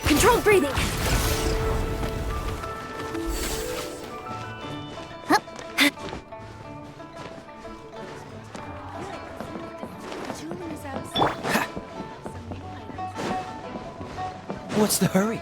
Controlled breathing. What's the hurry?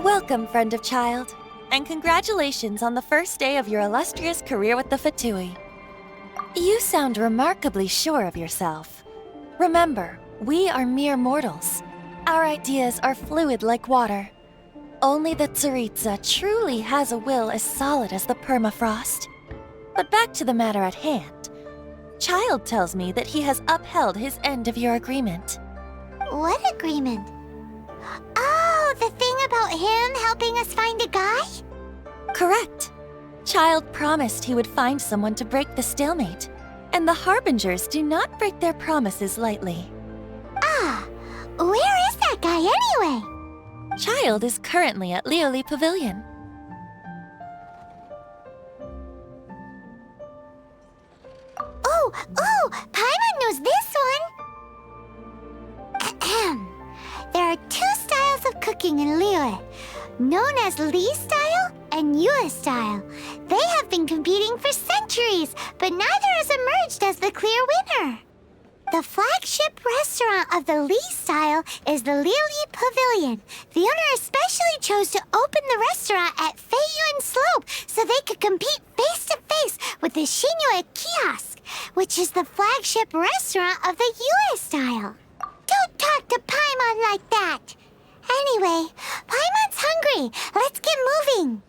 Welcome, friend of child, and congratulations on the first day of your illustrious career with the Fatui. You sound remarkably sure of yourself. Remember, we are mere mortals. Our ideas are fluid like water. Only the Tsaritsa truly has a will as solid as the permafrost. But back to the matter at hand. Child tells me that he has upheld his end of your agreement. What agreement? Oh, the thing about him helping us find a guy? Correct. Child promised he would find someone to break the stalemate, and the Harbingers do not break their promises lightly. Ah, where is that guy anyway? Child is currently at Liyue Pavilion. Oh, Paimon knows this one! Ahem. There are two styles of cooking in Liyue, known as Li style and Yue style. They have been competing for centuries, but neither has emerged as the clear winner. The flagship restaurant of the Li style is the Liyue Pavilion. The owner especially chose to open the restaurant at Feiyuan Slope so they could compete face to face with the Xinyue Kiosk, which is the flagship restaurant of the Yue style. Don't talk to Paimon like that! Anyway, Paimon's hungry. Let's get moving.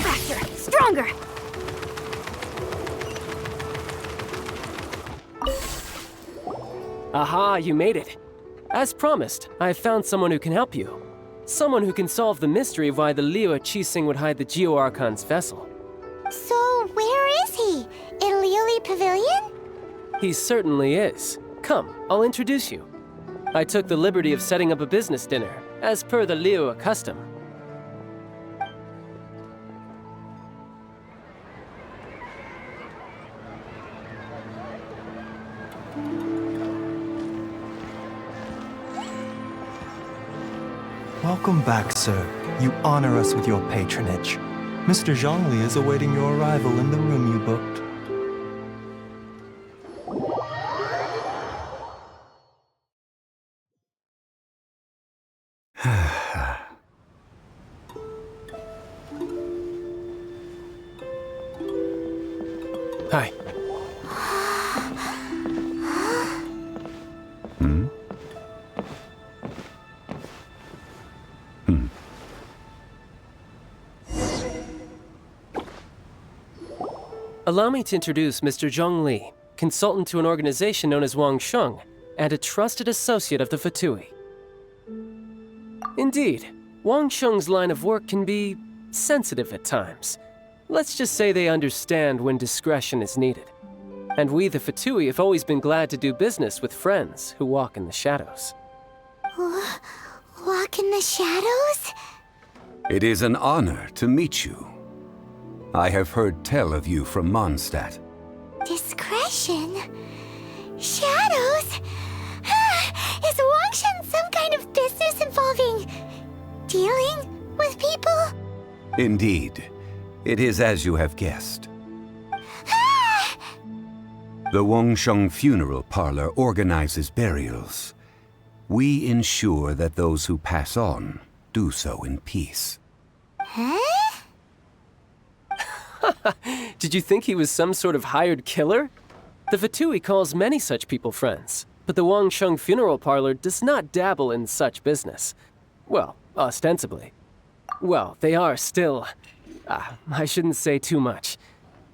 Faster! Stronger! Aha, you made it. As promised, I have found someone who can help you. Someone who can solve the mystery of why the Liyue Qixing would hide the Geo-Archon's vessel. So, where is he? In Liyue Pavilion? He certainly is. Come, I'll introduce you. I took the liberty of setting up a business dinner, as per the Liyue custom. Welcome back, sir. You honor us with your patronage. Mr. Zhongli is awaiting your arrival in the room you booked. Hi. Allow me to introduce Mr. Zhongli, consultant to an organization known as Wangsheng, and a trusted associate of the Fatui. Indeed, Wangsheng's line of work can be sensitive at times. Let's just say they understand when discretion is needed. And we, the Fatui, have always been glad to do business with friends who walk in the shadows. Walk in the shadows? It is an honor to meet you. I have heard tell of you from Mondstadt. Discretion? Shadows? Is Wangshan some kind of business involving dealing with people? Indeed. It is as you have guessed. The Wangsheng Funeral Parlor organizes burials. We ensure that those who pass on do so in peace. Huh? Did you think he was some sort of hired killer? The Fatui calls many such people friends, but the Wangsheng Funeral Parlor does not dabble in such business. Well, ostensibly. Well, they are still... I shouldn't say too much.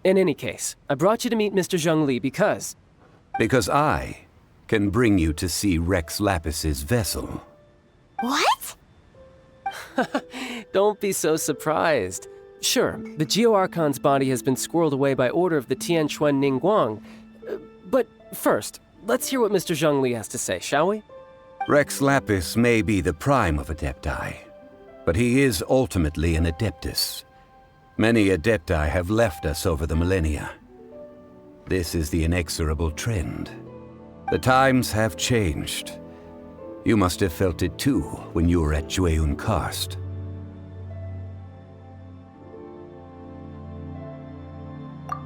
In any case, I brought you to meet Mr. Zhongli because... Because I can bring you to see Rex Lapis's vessel. What? Don't be so surprised. Sure, the Geo-Archon's body has been squirreled away by order of the Tianquan Ningguang. But first, let's hear what Mr. Zhongli has to say, shall we? Rex Lapis may be the prime of Adepti, but he is ultimately an adeptus. Many Adepti have left us over the millennia. This is the inexorable trend. The times have changed. You must have felt it too when you were at Jueyun Karst.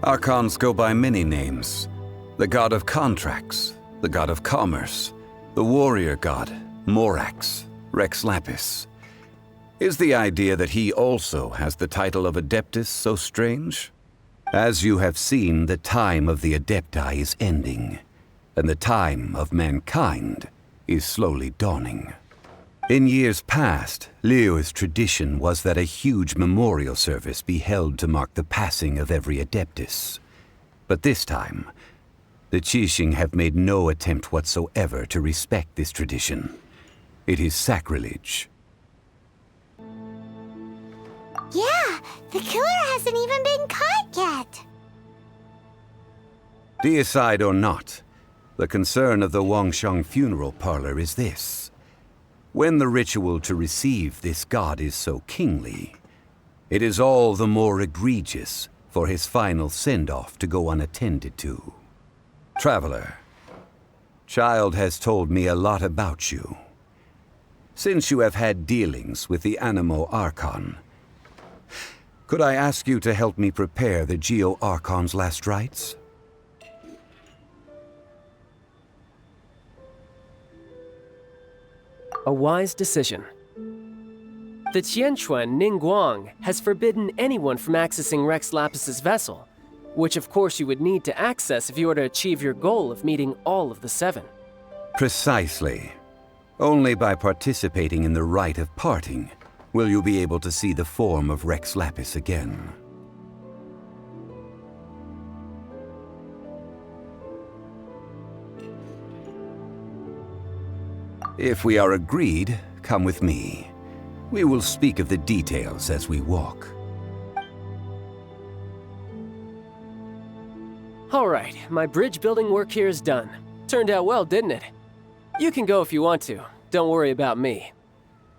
Archons go by many names. The god of contracts, the god of commerce, the warrior god, Morax, Rex Lapis. Is the idea that he also has the title of Adeptus so strange? As you have seen, the time of the Adepti is ending, and the time of mankind is slowly dawning. In years past, Liyue's tradition was that a huge memorial service be held to mark the passing of every adeptus. But this time, the Qixing have made no attempt whatsoever to respect this tradition. It is sacrilege. Yeah, the killer hasn't even been caught yet. Deicide or not, the concern of the Wangsheng Funeral Parlor is this. When the ritual to receive this god is so kingly, it is all the more egregious for his final send-off to go unattended to. Traveler, Child has told me a lot about you. Since you have had dealings with the Animo Archon, could I ask you to help me prepare the Geo-Archon's last rites? A wise decision. The Tianquan Ningguang has forbidden anyone from accessing Rex Lapis's vessel, which of course you would need to access if you were to achieve your goal of meeting all of the seven. Precisely. Only by participating in the rite of parting will you be able to see the form of Rex Lapis again. If we are agreed, come with me. We will speak of the details as we walk. All right, my bridge building work here is done. Turned out well, didn't it? You can go if you want to. Don't worry about me.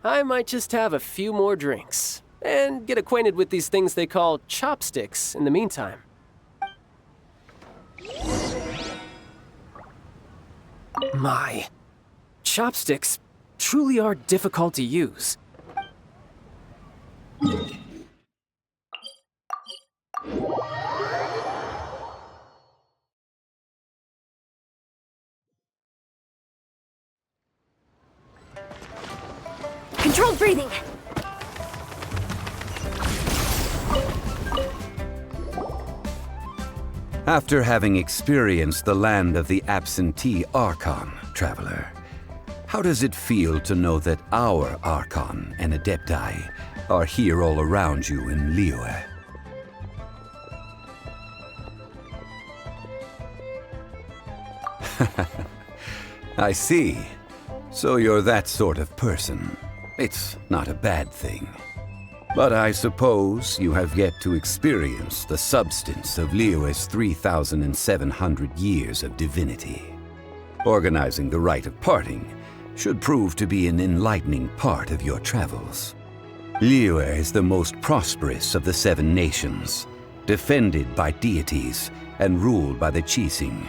I might just have a few more drinks and get acquainted with these things they call chopsticks in the meantime. My, chopsticks truly are difficult to use. Controlled breathing. After having experienced the land of the absentee Archon, Traveler, how does it feel to know that our Archon and Adepti are here all around you in Liyue? I see. So you're that sort of person. It's not a bad thing. But I suppose you have yet to experience the substance of Liyue's 3,700 years of divinity. Organizing the rite of parting should prove to be an enlightening part of your travels. Liyue is the most prosperous of the 7 nations, defended by deities and ruled by the Qixing.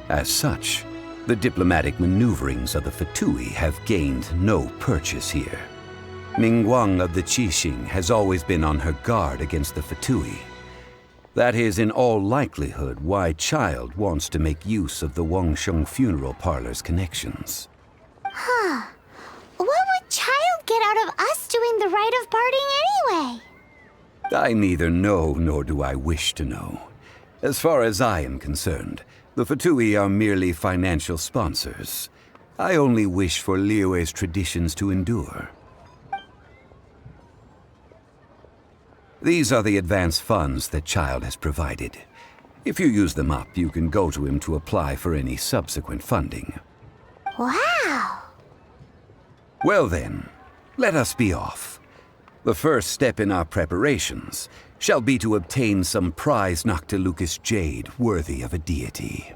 As such, the diplomatic maneuverings of the Fatui have gained no purchase here. Ningguang of the Qixing has always been on her guard against the Fatui. That is in all likelihood why Child wants to make use of the Wangsheng Funeral Parlor's connections. Huh. What would Child get out of us doing the rite of parting anyway? I neither know nor do I wish to know. As far as I am concerned, The Fatui are merely financial sponsors. I only wish for Liyue's traditions to endure. These are the advance funds that Child has provided. If you use them up, you can go to him to apply for any subsequent funding. Wow! Well then, let us be off. The first step in our preparations shall be to obtain some prize Noctilucous jade worthy of a deity.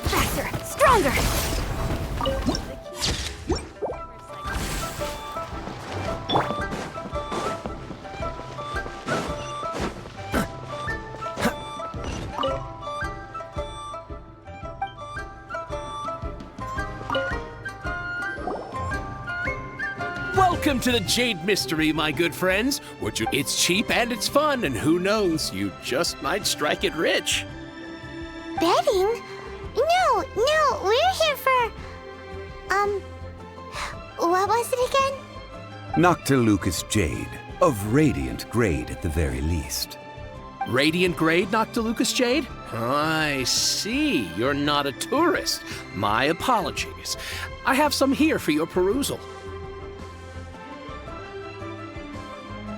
Faster! Stronger! Welcome to the Jade Mystery, my good friends. It's cheap and it's fun, and who knows, you just might strike it rich. Betting? No, we're here for... what was it again? Noctilucous jade, of radiant grade at the very least. Radiant grade, Noctilucous jade? I see. You're not a tourist. My apologies. I have some here for your perusal.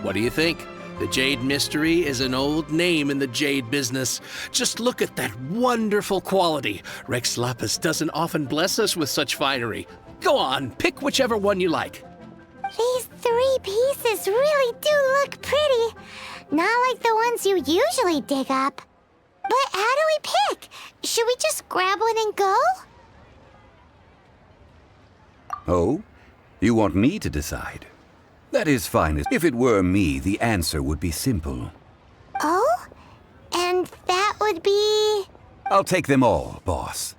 What do you think? The Jade Mystery is an old name in the jade business. Just look at that wonderful quality. Rex Lapis doesn't often bless us with such finery. Go on, pick whichever one you like. These 3 pieces really do look pretty. Not like the ones you usually dig up. But how do we pick? Should we just grab one and go? Oh? You want me to decide? That is fine. If it were me, the answer would be simple. Oh? And that would be... I'll take them all, boss.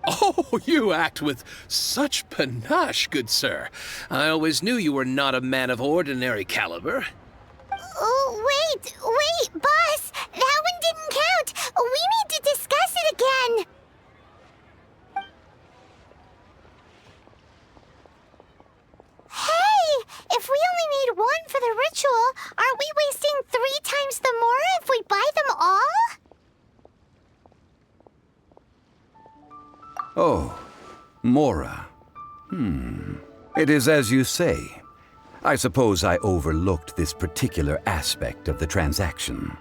Oh, you act with such panache, good sir. I always knew you were not a man of ordinary caliber. Oh, wait, boss! That one didn't count! We need to discuss it again! Hey! If we only need 1 for the ritual, aren't we wasting 3 times the more if we buy them all? Oh, Mora. It is as you say. I suppose I overlooked this particular aspect of the transaction.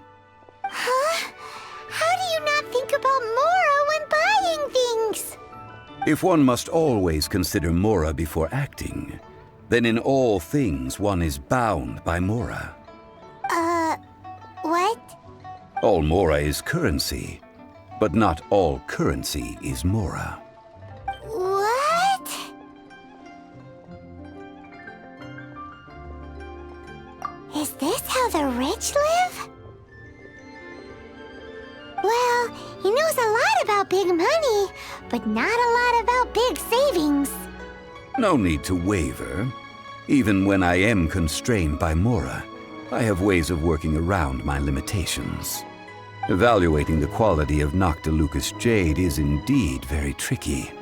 Huh? How do you not think about Mora when buying things? If one must always consider Mora before acting, then in all things one is bound by Mora. What? All Mora is currency, but not all currency is Mora. What? Is this how the rich live? Well, he knows a lot about big money, but not a lot about big savings. No need to waver. Even when I am constrained by Mora, I have ways of working around my limitations. Evaluating the quality of Noctilucous jade is indeed very tricky.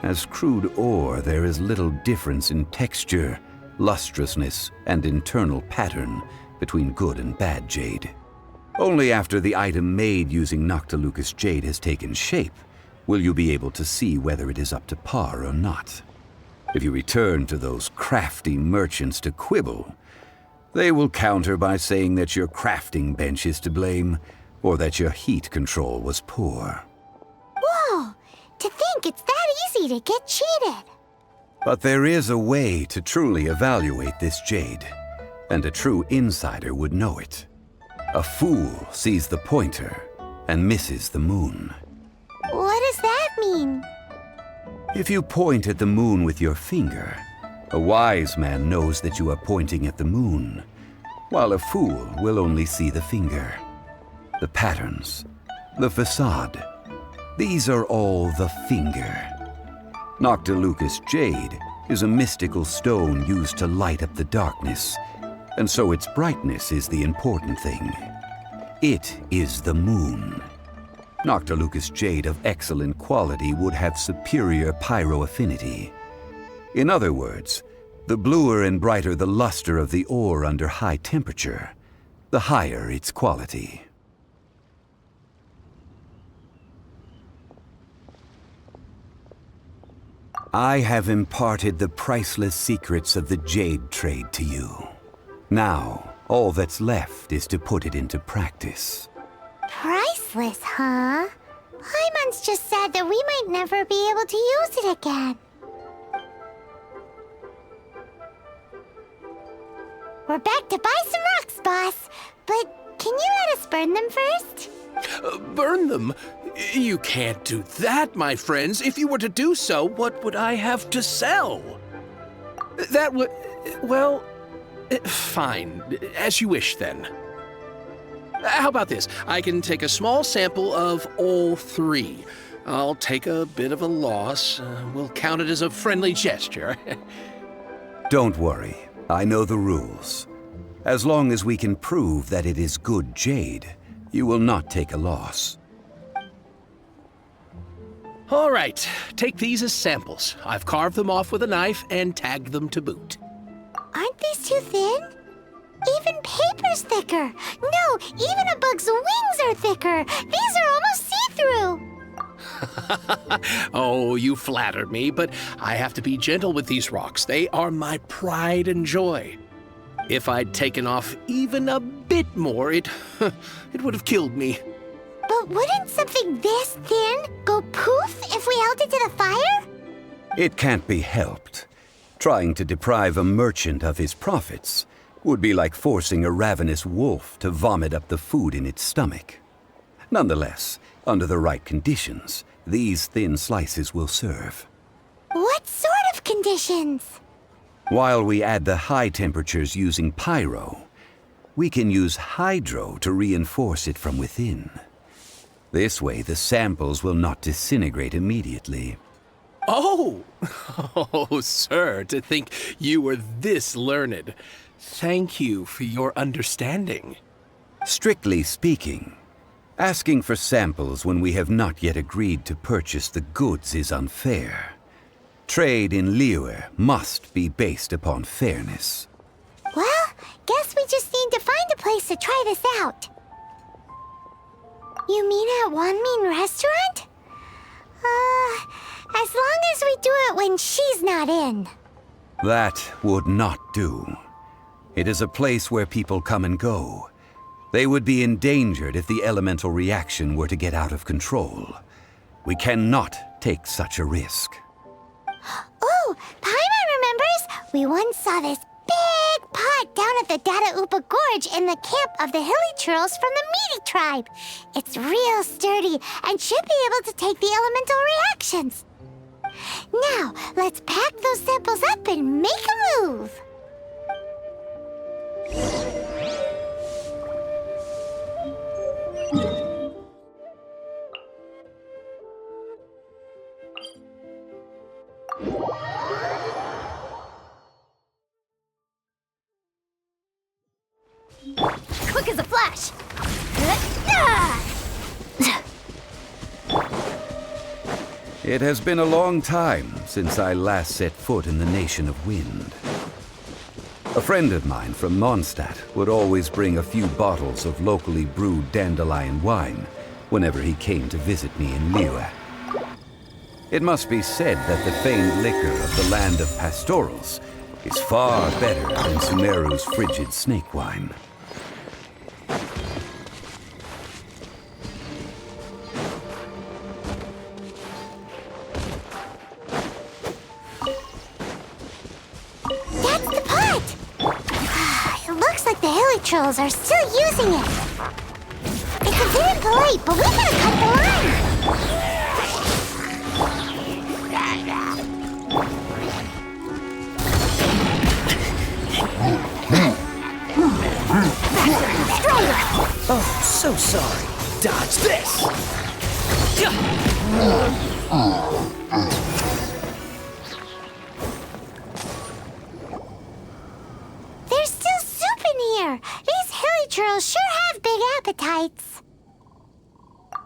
As crude ore, there is little difference in texture, lustrousness, and internal pattern between good and bad jade. Only after the item made using Noctilucous jade has taken shape will you be able to see whether it is up to par or not. If you return to those crafty merchants to quibble, they will counter by saying that your crafting bench is to blame, or that your heat control was poor. Whoa! To think it's that easy to get cheated. But there is a way to truly evaluate this jade, and a true insider would know it. A fool sees the pointer and misses the moon. What does that mean? If you point at the moon with your finger, a wise man knows that you are pointing at the moon, while a fool will only see the finger. The patterns, the facade, these are all the finger. Noctilucous jade is a mystical stone used to light up the darkness, and so its brightness is the important thing. It is the moon. Noctilucous jade of excellent quality would have superior pyro affinity. In other words, the bluer and brighter the luster of the ore under high temperature, the higher its quality. I have imparted the priceless secrets of the jade trade to you. Now, all that's left is to put it into practice. Priceless, huh? Paimon's just said that we might never be able to use it again. We're back to buy some rocks, boss. But can you let us burn them first? Burn them? You can't do that, my friends. If you were to do so, what would I have to sell? That would... well... fine. As you wish, then. How about this? I can take a small sample of all three. I'll take a bit of a loss. We'll count it as a friendly gesture. Don't worry. I know the rules. As long as we can prove that it is good jade, you will not take a loss. All right. Take these as samples. I've carved them off with a knife and tagged them to boot. Aren't these too thin? Even paper's thicker. No, even a bug's wings are thicker. These are almost see-through. Oh, you flatter me, but I have to be gentle with these rocks. They are my pride and joy. If I'd taken off even a bit more, it would have killed me. But wouldn't something this thin go poof if we held it to the fire? It can't be helped. Trying to deprive a merchant of his profits would be like forcing a ravenous wolf to vomit up the food in its stomach. Nonetheless, under the right conditions, these thin slices will serve. What sort of conditions? While we add the high temperatures using pyro, we can use hydro to reinforce it from within. This way, the samples will not disintegrate immediately. Oh! Oh, sir, to think you were this learned. Thank you for your understanding. Strictly speaking, asking for samples when we have not yet agreed to purchase the goods is unfair. Trade in Liyue must be based upon fairness. Well, guess we just need to find a place to try this out. You mean at Wanmin restaurant? As long as we do it when she's not in. That would not do. It is a place where people come and go. They would be endangered if the elemental reaction were to get out of control. We cannot take such a risk. Oh, Paimon remembers! We once saw this big pot down at the Dadaupa Gorge in the camp of the hilly churls from the Meaty tribe. It's real sturdy and should be able to take the elemental reactions. Now, let's pack those samples up and make a move. Quick as a flash! It has been a long time since I last set foot in the Nation of Wind. A friend of mine from Mondstadt would always bring a few bottles of locally brewed dandelion wine whenever he came to visit me in Liyue. It must be said that the famed liquor of the land of pastorals is far better than Sumeru's frigid snake wine. That's the pot! It looks like the hilly trolls are still using it. It's a bit impolite, but we gotta cut the line! Oh, so sorry. Dodge this! There's still soup in here! These hilly trolls sure have big appetites.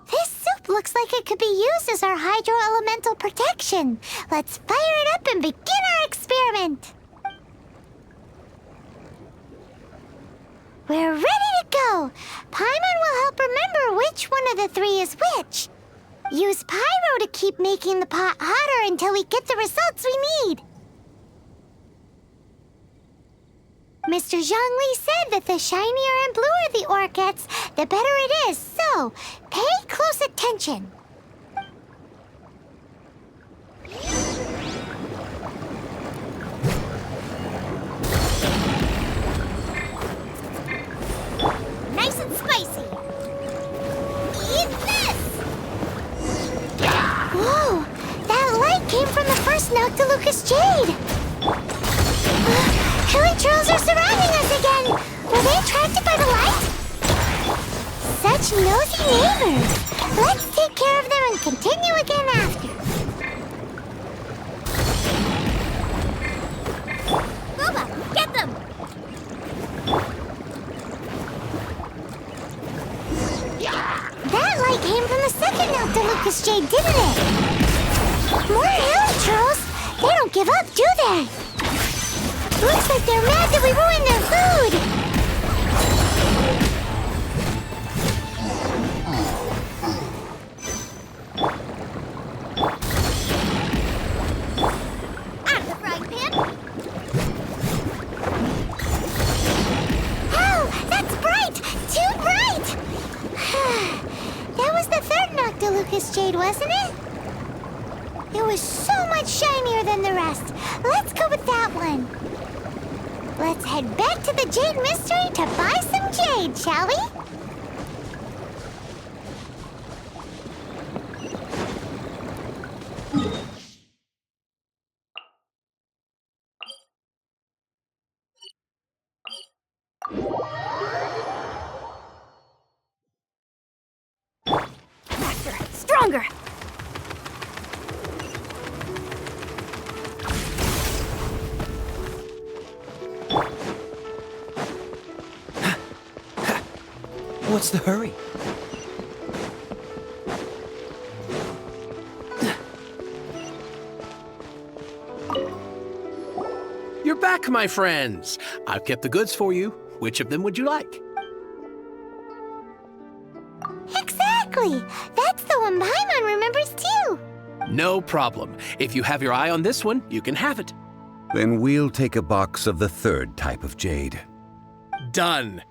This soup Looks like it could be used as our hydro-elemental protection. Let's fire it up and begin our experiment. We're ready to go. Paimon will help remember which one of the three is which. Use pyro to keep making the pot hotter until we get the results we need. Mr. Zhongli said that the shinier and bluer the ore gets, the better it is, so pay close attention. Nice and spicy. Eat this! Whoa! That light came from the first Noctilucous Jade! Killer trolls are surrounding us again! Were they attracted by the light? Such nosy neighbors! Let's take care of them and continue again after. Booba, get them! That light came from the second Noctilucous Jade, didn't it? More hill trolls! They don't give up, do they? Looks like they're mad that we ruined their food! Out of the frying pan! Oh, that's bright! Too bright! That was the third Noctilucous Jade, wasn't it? It was so much shinier than the rest. Let's go with that one. Let's head back to the Jade Mystery to buy some jade, shall we? Faster! Stronger! What's the hurry? You're back, my friends. I've kept the goods for you. Which of them would you like? Exactly! That's the one Paimon remembers too! No problem. If you have your eye on this one, you can have it. Then we'll take a box of the third type of jade. Done.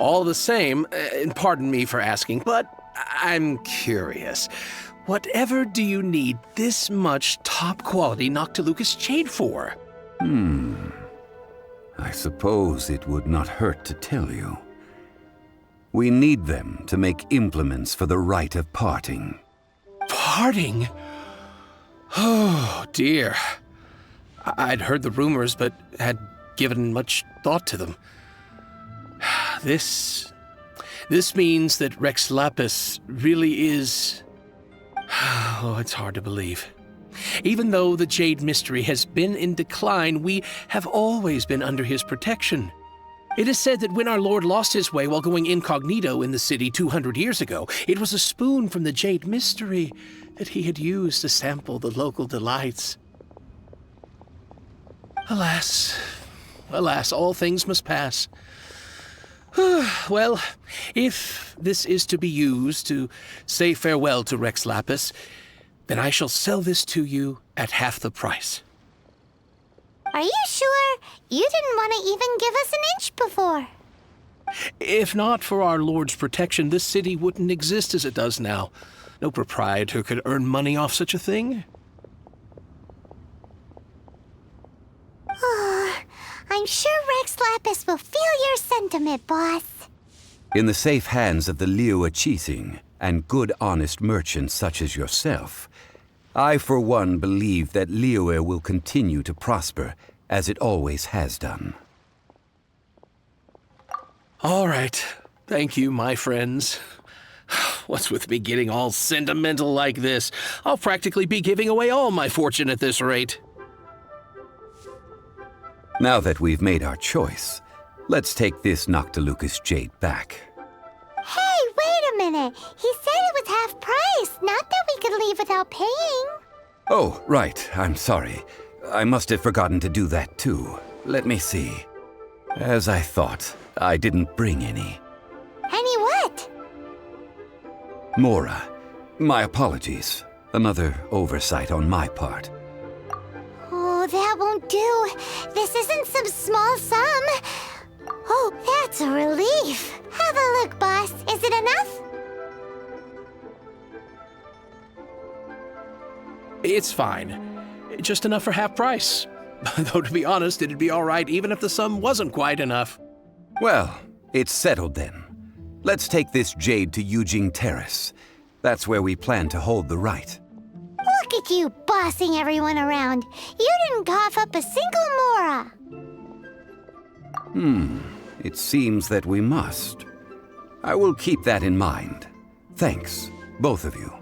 All the same, and pardon me for asking, but I'm curious. Whatever do you need this much top-quality Noctilucous Jade for? I suppose it would not hurt to tell you. We need them to make implements for the rite of parting. Parting? Oh, dear. I'd heard the rumors, but had given much thought to them. This means that Rex Lapis really is... Oh, it's hard to believe. Even though the Jade Mystery has been in decline, we have always been under his protection. It is said that when our Lord lost his way while going incognito in the city 200 years ago, it was a spoon from the Jade Mystery that he had used to sample the local delights. Alas, alas, all things must pass. Well, if this is to be used to say farewell to Rex Lapis, then I shall sell this to you at half the price. Are you sure? You didn't want to even give us an inch before. If not for our Lord's protection, this city wouldn't exist as it does now. No proprietor could earn money off such a thing. I'm sure Rex Lapis will feel your sentiment, boss. In the safe hands of the Liyue Qiqi and good honest merchants such as yourself, I for one believe that Liyue will continue to prosper as it always has done. All right. Thank you, my friends. What's with me getting all sentimental like this? I'll practically be giving away all my fortune at this rate. Now that we've made our choice, let's take this Noctilucous Jade back. Hey, wait a minute. He said it was half price. leave without paying. Oh, right. I'm sorry. I must have forgotten to do that too. Let me see. As I thought, I didn't bring any. Any what? Mora, my apologies. Another oversight on my part. Oh, that won't do. This isn't some small sum. Oh, that's a relief. Have a look, boss. Is it enough? It's fine. Just enough for half price. Though, to be honest, it'd be all right even if the sum wasn't quite enough. Well, it's settled then. Let's take this jade to Yujing Terrace. That's where we plan to hold the rite. Look at you bossing everyone around. You didn't cough up a single mora. It seems that we must. I will keep that in mind. Thanks, both of you.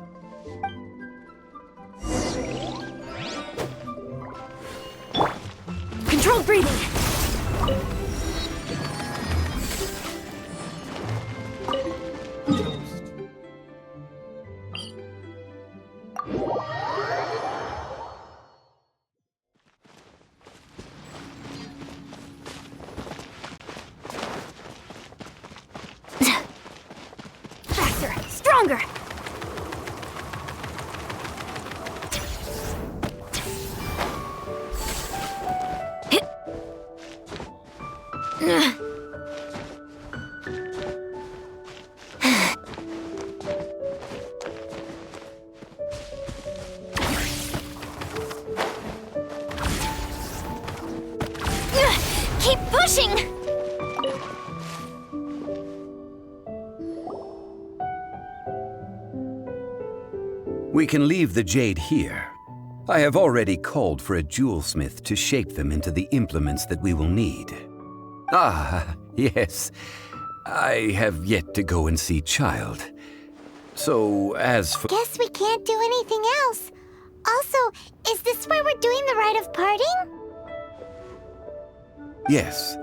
Controlled breathing. Faster, stronger. Keep pushing! We can leave the jade here. I have already called for a jewelsmith to shape them into the implements that we will need. Ah, yes. I have yet to go and see Child. So, as for... Guess we can't do anything else. Also, is this where we're doing the rite of parting? Yes.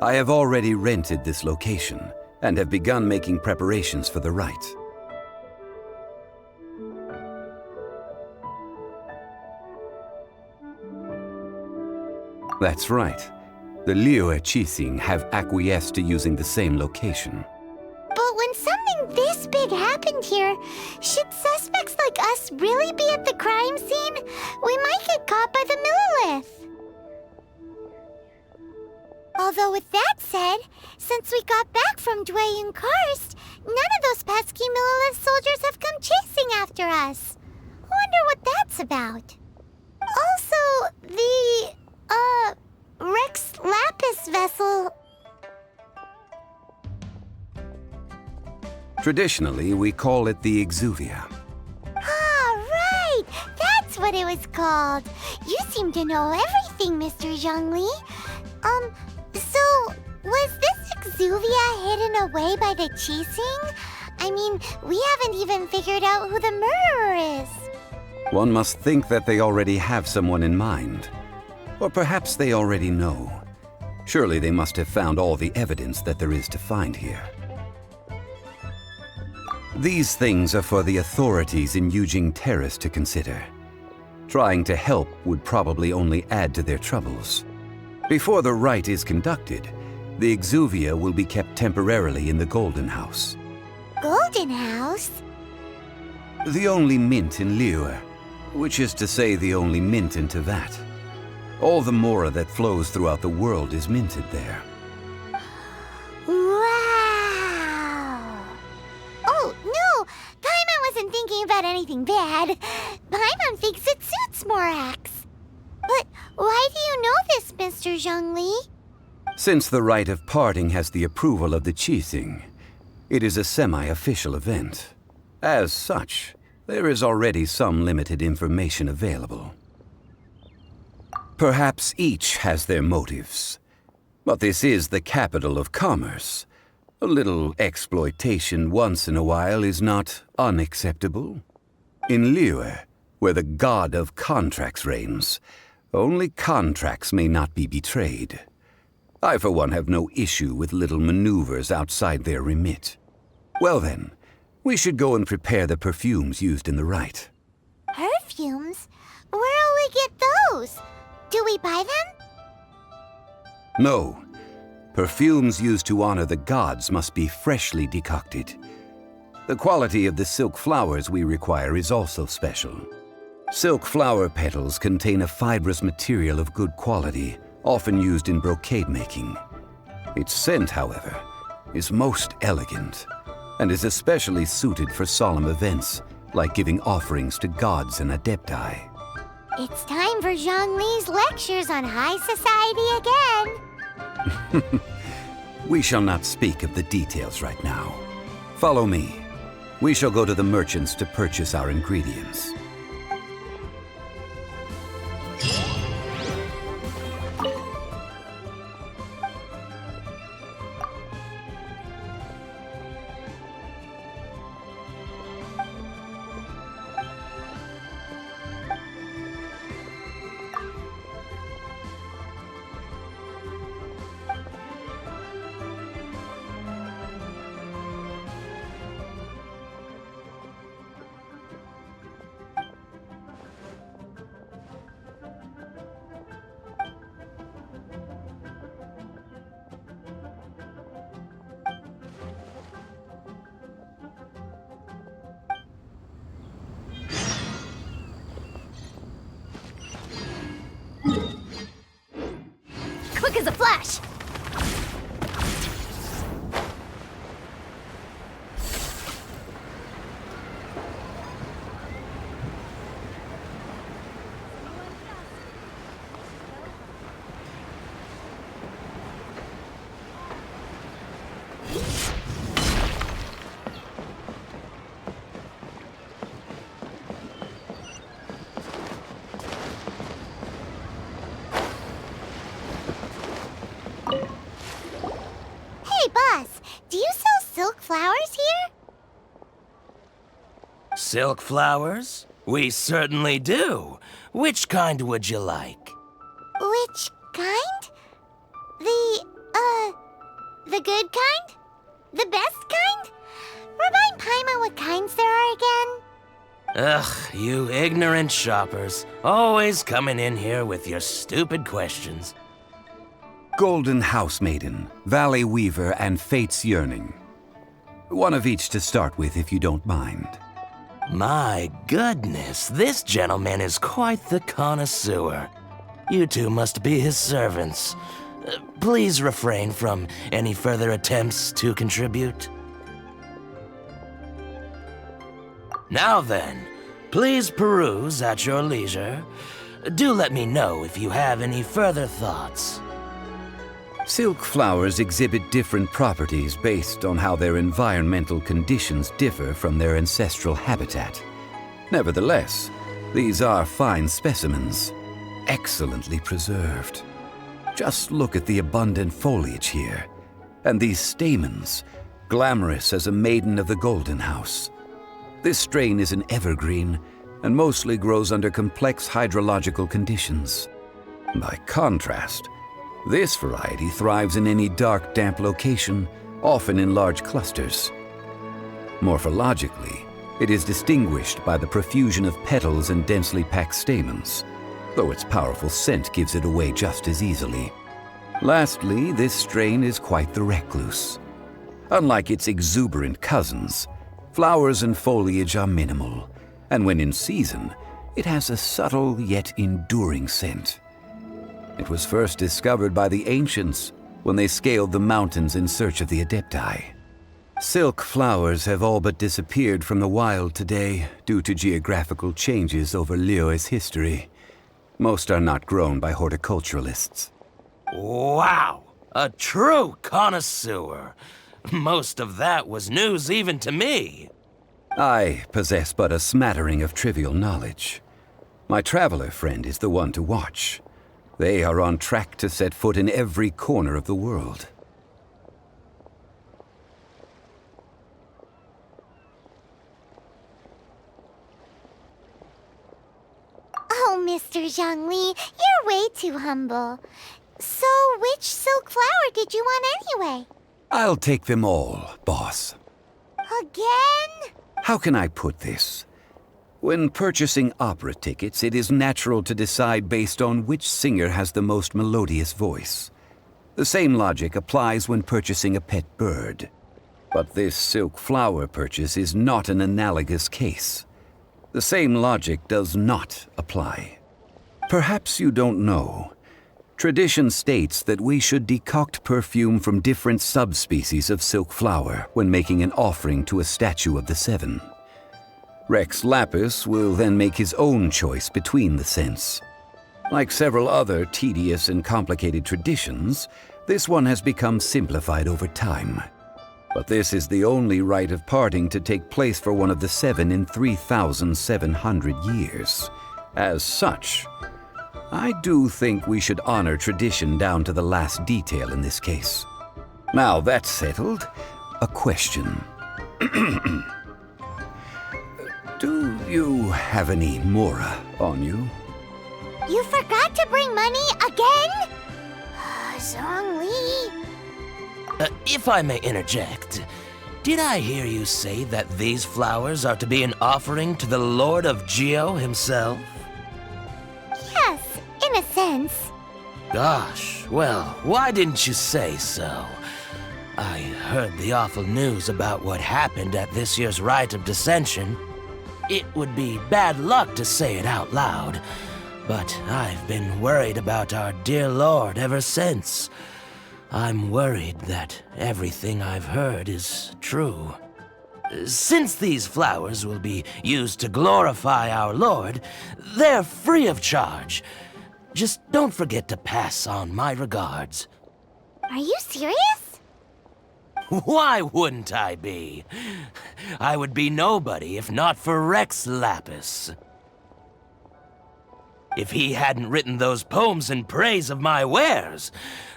I have already rented this location and have begun making preparations for the rite. That's right. The Liyue have acquiesced to using the same location. But when something this big happened here, should suspects like us really be at the crime scene? We might get caught by the Millilith. Although with that said, since we got back from Dwayne Karst, none of those pesky Millilith soldiers have come chasing after us. Wonder what that's about. Also, the, Rex Lapis vessel... Traditionally, we call it the Exuvia. Ah, right! That's what it was called. You seem to know everything, Mr. Zhongli. So, was this Exuvia hidden away by the Qixing? I mean, we haven't even figured out who the murderer is. One must think that they already have someone in mind. Or perhaps they already know. Surely they must have found all the evidence that there is to find here. These things are for the authorities in Yujing Terrace to consider. Trying to help would probably only add to their troubles. Before the rite is conducted, the Exuvia will be kept temporarily in the Golden House. Golden House? The only mint in Liyue, which is to say the only mint in Tevat. All the mora that flows throughout the world is minted there. Wow! Oh, no! Paimon wasn't thinking about anything bad. Paimon thinks it suits Morax. But why do you know this, Mr. Zhongli? Since the rite of parting has the approval of the Qixing, it is a semi-official event. As such, there is already some limited information available. Perhaps each has their motives, but this is the capital of commerce. A little exploitation once in a while is not unacceptable. In Liyue, where the god of contracts reigns, only contracts may not be betrayed. I, for one, have no issue with little maneuvers outside their remit. Well then, we should go and prepare the perfumes used in the rite. buy them? No. Perfumes used to honor the gods must be freshly decocted. The quality of the silk flowers we require is also special. Silk flower petals contain a fibrous material of good quality, often used in brocade making. Its scent, however, is most elegant, and is especially suited for solemn events, like giving offerings to gods and adepti. It's time for Zhongli's lectures on high society again. We shall not speak of the details right now. Follow me. We shall go to the merchants to purchase our ingredients. Quick as a flash! Do you sell silk flowers here? Silk flowers? We certainly do. Which kind would you like? Which kind? The good kind? The best kind? Remind Paimon what kinds there are again? Ugh, you ignorant shoppers. Always coming in here with your stupid questions. Golden Housemaiden, Valley Weaver, and Fate's Yearning. One of each to start with, if you don't mind. My goodness, this gentleman is quite the connoisseur. You two must be his servants. Please refrain from any further attempts to contribute. Now then, please peruse at your leisure. Do let me know if you have any further thoughts. Silk flowers exhibit different properties based on how their environmental conditions differ from their ancestral habitat. Nevertheless, these are fine specimens, excellently preserved. Just look at the abundant foliage here, and these stamens, glamorous as a maiden of the Golden House. This strain is an evergreen, and mostly grows under complex hydrological conditions. By contrast, this variety thrives in any dark, damp location, often in large clusters. Morphologically, it is distinguished by the profusion of petals and densely packed stamens, though its powerful scent gives it away just as easily. Lastly, this strain is quite the recluse. Unlike its exuberant cousins, flowers and foliage are minimal, and when in season, it has a subtle yet enduring scent. It was first discovered by the ancients when they scaled the mountains in search of the Adepti. Silk flowers have all but disappeared from the wild today due to geographical changes over Liyue's history. Most are not grown by horticulturalists. Wow! A true connoisseur. Most of that was news even to me. I possess but a smattering of trivial knowledge. My traveler friend is the one to watch. They are on track to set foot in every corner of the world. Oh, Mr. Zhongli, you're way too humble. So, which silk flower did you want anyway? I'll take them all, boss. Again? How can I put this? When purchasing opera tickets, it is natural to decide based on which singer has the most melodious voice. The same logic applies when purchasing a pet bird. But this silk flower purchase is not an analogous case. The same logic does not apply. Perhaps you don't know. Tradition states that we should decoct perfume from different subspecies of silk flower when making an offering to a statue of the seven. Rex Lapis will then make his own choice between the scents. Like several other tedious and complicated traditions, this one has become simplified over time. But this is the only rite of parting to take place for one of the seven in 3,700 years. As such, I do think we should honor tradition down to the last detail in this case. Now that's settled, a question. Do you have any mora on you? You forgot to bring money again? Zhongli. If I may interject, did I hear you say that these flowers are to be an offering to the Lord of Geo himself? Yes, in a sense. Gosh, well, why didn't you say so? I heard the awful news about what happened at this year's Rite of Dissension. It would be bad luck to say it out loud, but I've been worried about our dear Lord ever since. I'm worried that everything I've heard is true. Since these flowers will be used to glorify our Lord, they're free of charge. Just don't forget to pass on my regards. Are you serious? Why wouldn't I be? I would be nobody if not for Rex Lapis. If he hadn't written those poems in praise of my wares,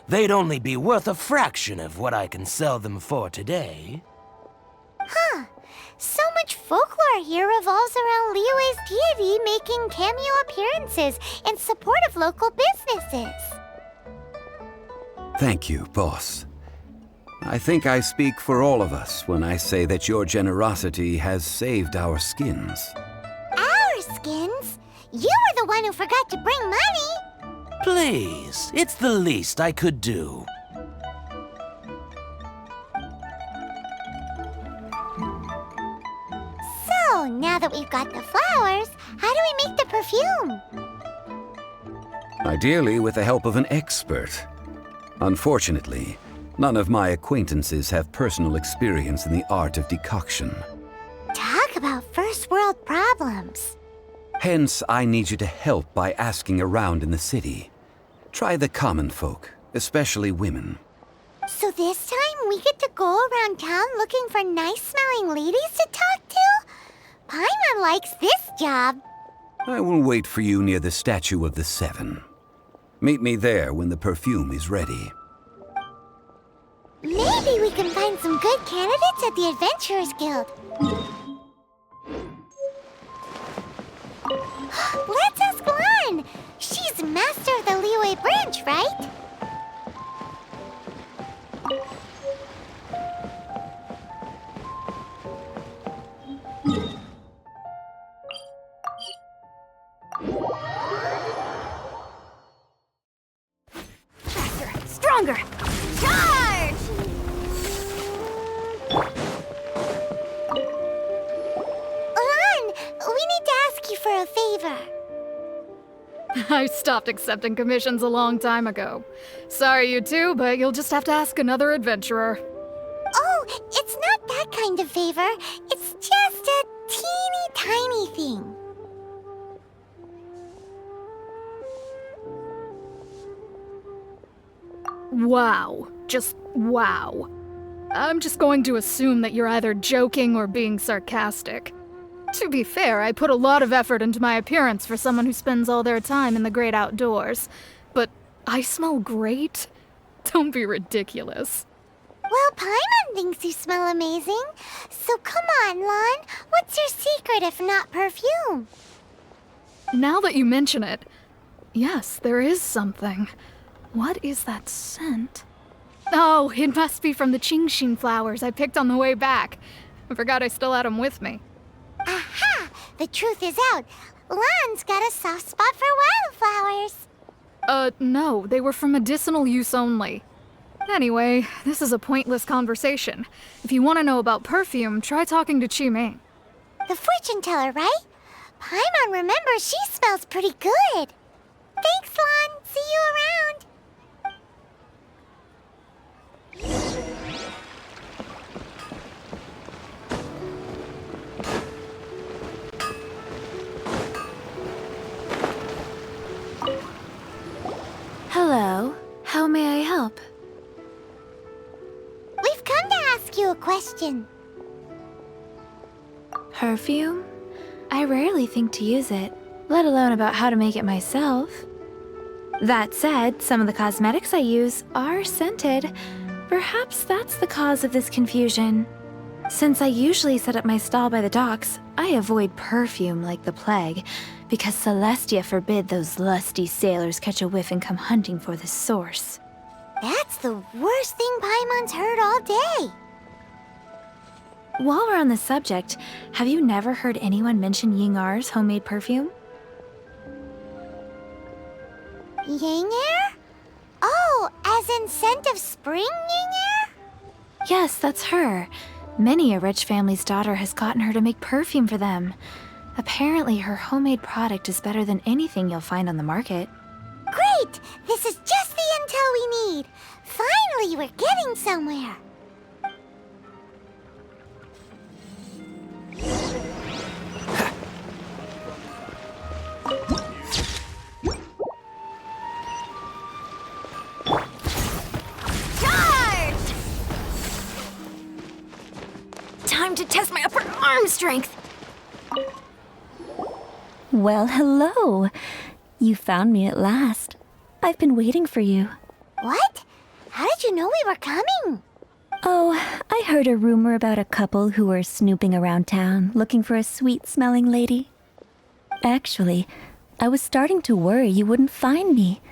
they'd only be worth a fraction of what I can sell them for today. Huh. So much folklore here revolves around Liyue's deity making cameo appearances in support of local businesses. Thank you, boss. I think I speak for all of us when I say that your generosity has saved our skins. Our skins? You were the one who forgot to bring money! Please, it's the least I could do. So, now that we've got the flowers, how do we make the perfume? Ideally with the help of an expert. Unfortunately, none of my acquaintances have personal experience in the art of decoction. Talk about first world problems. Hence, I need you to help by asking around in the city. Try the common folk, especially women. So this time we get to go around town looking for nice-smelling ladies to talk to? Paimon likes this job. I will wait for you near the statue of the seven. Meet me there when the perfume is ready. Maybe we can find some good candidates at the Adventurers Guild. Let's ask Lan! She's master of the Liyue branch, right? Faster, stronger! Charge! Lan, we need to ask you for a favor. I stopped accepting commissions a long time ago. Sorry, you two, but you'll just have to ask another adventurer. Oh, it's not that kind of favor. It's just a teeny tiny thing. Wow. Just wow. I'm just going to assume that you're either joking or being sarcastic. To be fair, I put a lot of effort into my appearance for someone who spends all their time in the great outdoors. But I smell great? Don't be ridiculous. Well, Paimon thinks you smell amazing. So come on, Lan. What's your secret if not perfume? Now that you mention it, yes, there is something. What is that scent? Oh, it must be from the GENSHIN flowers I picked on the way back. I forgot I still had them with me. Aha! the truth is out. Lan's got a soft spot for wildflowers. No, they were for medicinal use only. Anyway, this is a pointless conversation. If you want to know about perfume, try talking to Qiming. The fortune teller, right? Paimon remembers she smells pretty good. Thanks, Lan. See you around. Hello. How may I help? We've come to ask you a question. Perfume? I rarely think to use it, let alone about how to make it myself. That said, some of the cosmetics I use are scented. Perhaps that's the cause of this confusion. Since I usually set up my stall by the docks, I avoid perfume like the plague, because Celestia forbid those lusty sailors catch a whiff and come hunting for the source. That's the worst thing Paimon's heard all day. While we're on the subject, have you never heard anyone mention Yingar's homemade perfume? Yingar? Oh, as in scent of spring, Yingar? Yes, that's her. Many a rich family's daughter has gotten her to make perfume for them. Apparently, her homemade product is better than anything you'll find on the market. Great! This is just the intel we need. Finally, we're getting somewhere. Charge! Time to test my upper arm strength. Well, hello. You found me at last. I've been waiting for you. What? How did you know we were coming? Oh, I heard a rumor about a couple who were snooping around town looking for a sweet-smelling lady. Actually, I was starting to worry you wouldn't find me.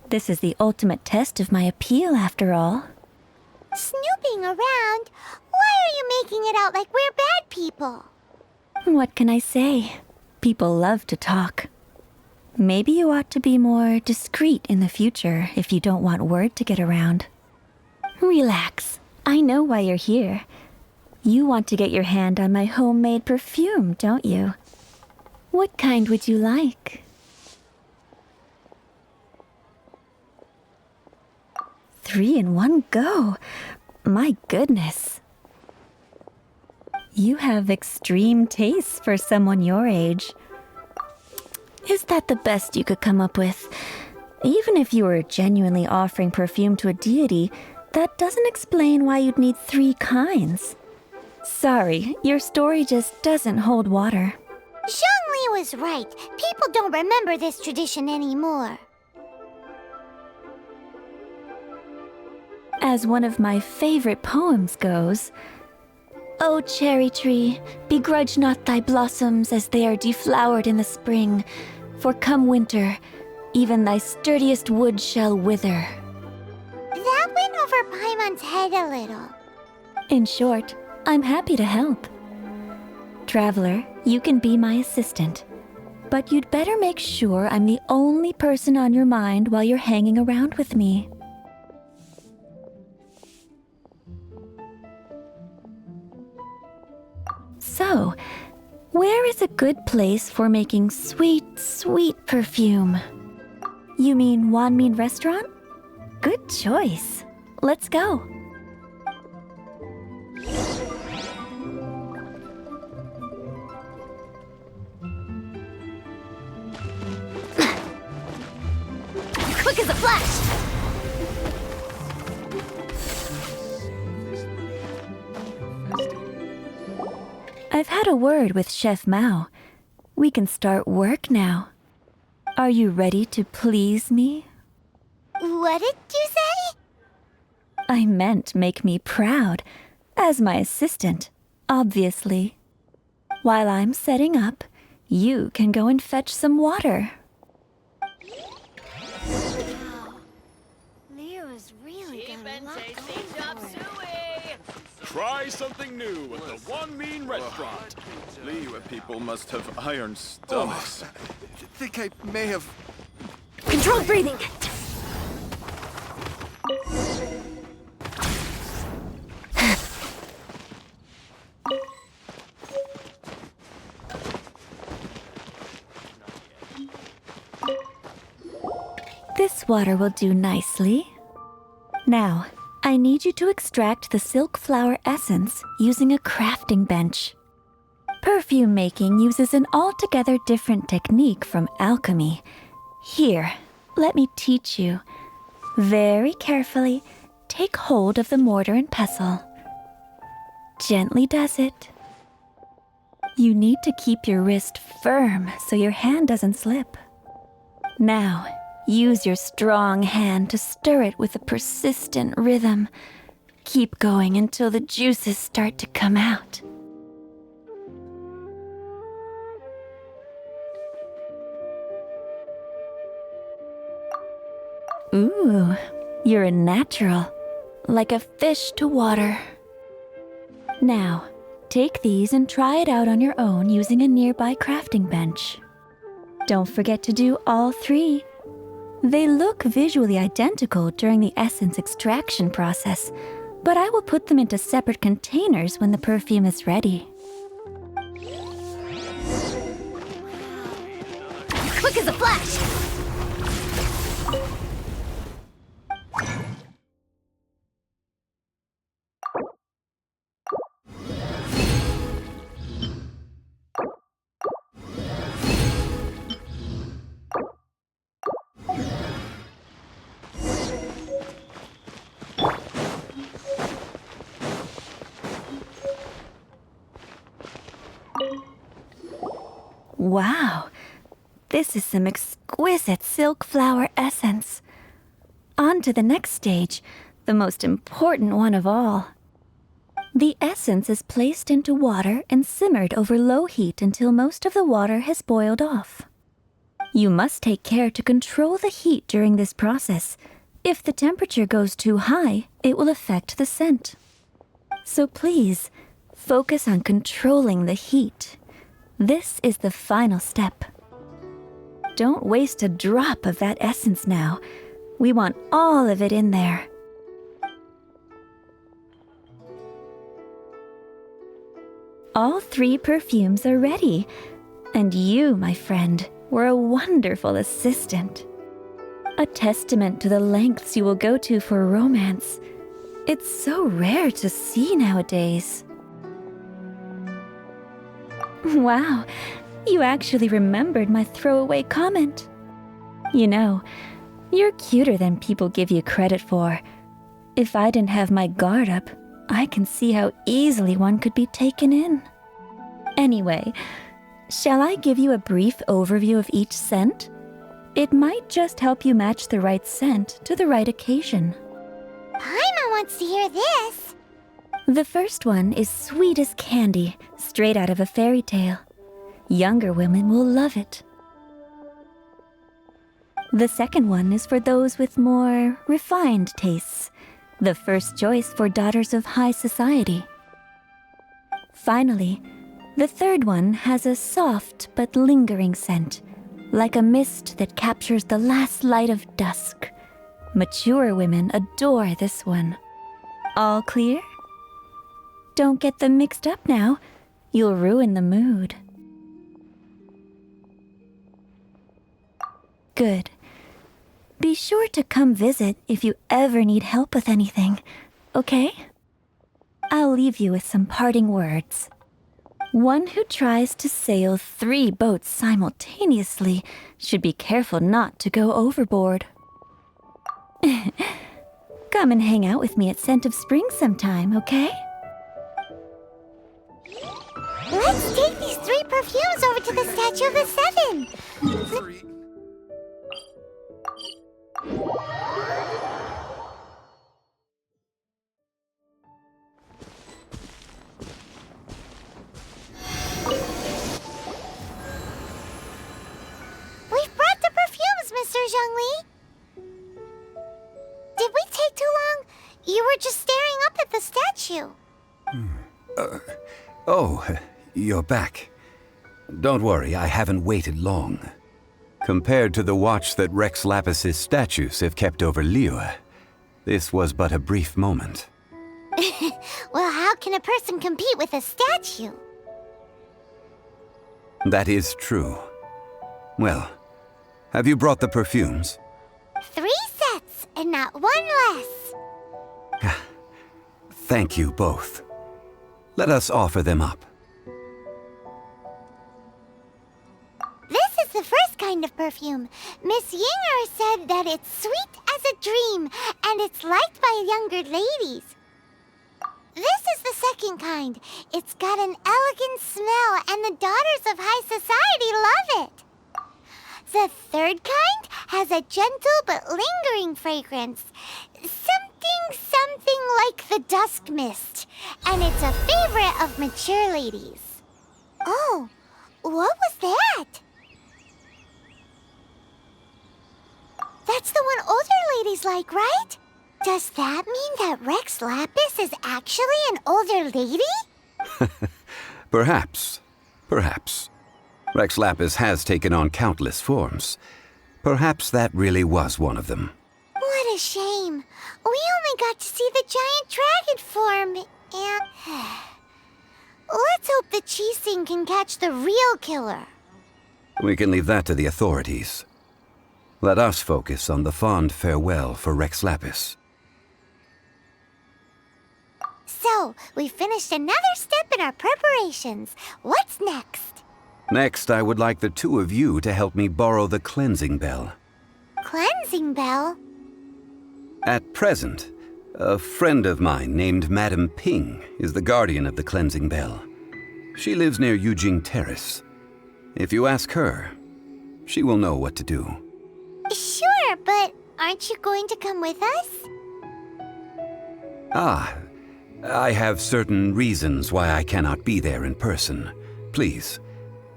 This is the ultimate test of my appeal, after all. Snooping around? Why are you making it out like we're bad people? What can I say? People love to talk. Maybe you ought to be more discreet in the future if you don't want word to get around. Relax. I know why you're here. You want to get your hand on my homemade perfume, don't you? What kind would you like? 3 in one go. My goodness. You have extreme tastes for someone your age. Is that the best you could come up with? Even if you were genuinely offering perfume to a deity, that doesn't explain why you'd need 3 kinds. Sorry, your story just doesn't hold water. Zhongli was right. People don't remember this tradition anymore. As one of my favorite poems goes, "O cherry tree, begrudge not thy blossoms as they are deflowered in the spring, for come winter, even thy sturdiest wood shall wither." That went over Paimon's head a little. In short, I'm happy to help. Traveler, you can be my assistant, but you'd better make sure I'm the only person on your mind while you're hanging around with me. So, where is a good place for making sweet, sweet perfume? You mean Wanmin Restaurant? Good choice. Let's go. Quick as a flash! I've had a word with Chef Mao. We can start work now. Are you ready to please me? What did you say? I meant make me proud. As my assistant, obviously. While I'm setting up, you can go and fetch some water. Liyue is really gonna lock Try something new at the One Mean Restaurant. Liyue people must have iron stomachs. Think I may have... Controlled breathing. This water will do nicely. Now, I need you to extract the silk flower essence using a crafting bench. Perfume making uses an altogether different technique from alchemy. Here, let me teach you. Very carefully, take hold of the mortar and pestle. Gently does it. You need to keep your wrist firm so your hand doesn't slip. Now, use your strong hand to stir it with a persistent rhythm. Keep going until the juices start to come out. Ooh, you're a natural, like a fish to water. Now, take these and try it out on your own using a nearby crafting bench. Don't forget to do all three. They look visually identical during the essence extraction process, but I will put them into separate containers when the perfume is ready. Quick as a flash! Wow, this is some exquisite silk flower essence. On to the next stage, the most important one of all. The essence is placed into water and simmered over low heat until most of the water has boiled off. You must take care to control the heat during this process. If the temperature goes too high, it will affect the scent. So please, focus on controlling the heat. This is the final step. Don't waste a drop of that essence now. We want all of it in there. All three perfumes are ready. And you, my friend, were a wonderful assistant. A testament to the lengths you will go to for romance. It's so rare to see nowadays. Wow, you actually remembered my throwaway comment. You know, you're cuter than people give you credit for. If I didn't have my guard up, I can see how easily one could be taken in. Anyway, shall I give you a brief overview of each scent? It might just help you match the right scent to the right occasion. Paimon wants to hear this. The first one is sweet as candy, straight out of a fairy tale. Younger women will love it. The second one is for those with more refined tastes. The first choice for daughters of high society. Finally, the third one has a soft but lingering scent, like a mist that captures the last light of dusk. Mature women adore this one. All clear? Don't get them mixed up now. You'll ruin the mood. Good. Be sure to come visit if you ever need help with anything, okay? I'll leave you with some parting words. One who tries to sail 3 boats simultaneously should be careful not to go overboard. Come and hang out with me at Scent of Spring sometime, okay? Let's take these 3 perfumes over to the Statue of the Seven. We've brought the perfumes, Mr. Zhongli. Did we take too long? You were just staring up at the statue. Oh, you're back. Don't worry, I haven't waited long. Compared to the watch that Rex Lapis's statues have kept over Liyue, this was but a brief moment. Well, how can a person compete with a statue? That is true. Well, have you brought the perfumes? 3 sets, and not one less. Thank you both. Let us offer them up. This is the first kind of perfume. Miss Yinger said that it's sweet as a dream, and it's liked by younger ladies. This is the second kind. It's got an elegant smell, and the daughters of high society love it. The third kind has a gentle but lingering fragrance. Something like the dusk mist. And it's a favorite of mature ladies. Oh, what was that? That's the one older ladies like, right? Does that mean that Rex Lapis is actually an older lady? Perhaps. Perhaps. Rex Lapis has taken on countless forms. Perhaps that really was one of them. What a shame. We only got to see the giant dragon form, and... Let's hope the Qixing can catch the real killer. We can leave that to the authorities. Let us focus on the fond farewell for Rex Lapis. So, we finished another step in our preparations. What's next? Next, I would like the two of you to help me borrow the cleansing bell. Cleansing bell? At present, a friend of mine named Madame Ping is the guardian of the cleansing bell. She lives near Yujing Terrace. If you ask her, she will know what to do. Sure, but aren't you going to come with us? Ah, I have certain reasons why I cannot be there in person. Please,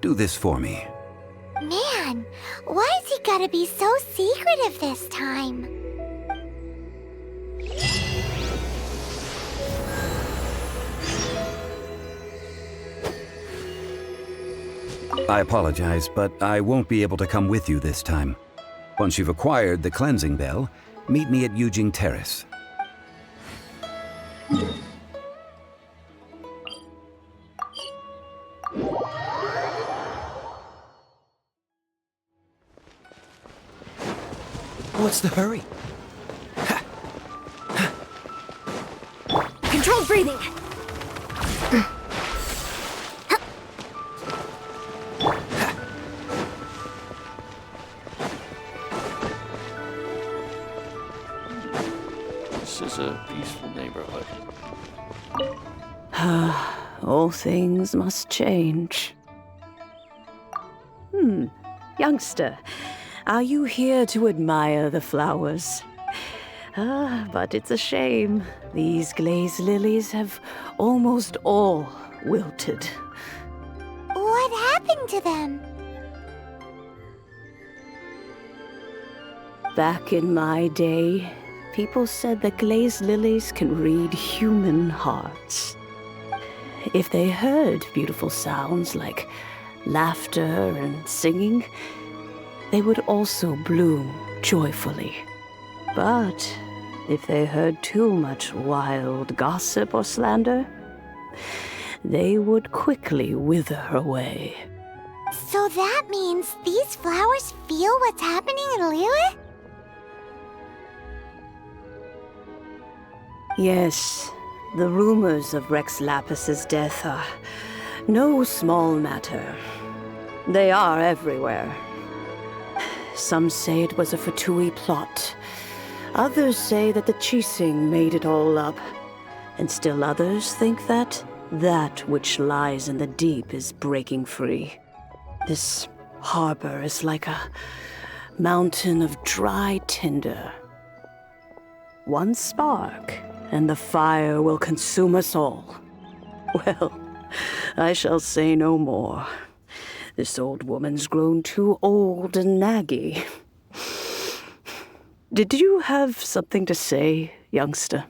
do this for me. Man, why's he gotta be so secretive this time? I apologize, but I won't be able to come with you this time. Once you've acquired the cleansing bell, meet me at Yujing Terrace. What's the hurry? Controlled breathing. This is a peaceful neighborhood. All things must change. Youngster, are you here to admire the flowers? But it's a shame. These glazed lilies have almost all wilted. What happened to them? Back in my day, people said that glazed lilies can read human hearts. If they heard beautiful sounds like laughter and singing, they would also bloom joyfully. But if they heard too much wild gossip or slander, they would quickly wither away. So that means these flowers feel what's happening in Liyue? Yes, the rumors of Rex Lapis's death are no small matter. They are everywhere. Some say it was a Fatui plot. Others say that the Qixing made it all up. And still others think that which lies in the deep is breaking free. This harbor is like a mountain of dry tinder. One spark, and the fire will consume us all. Well, I shall say no more. This old woman's grown too old and naggy. Did you have something to say, youngster?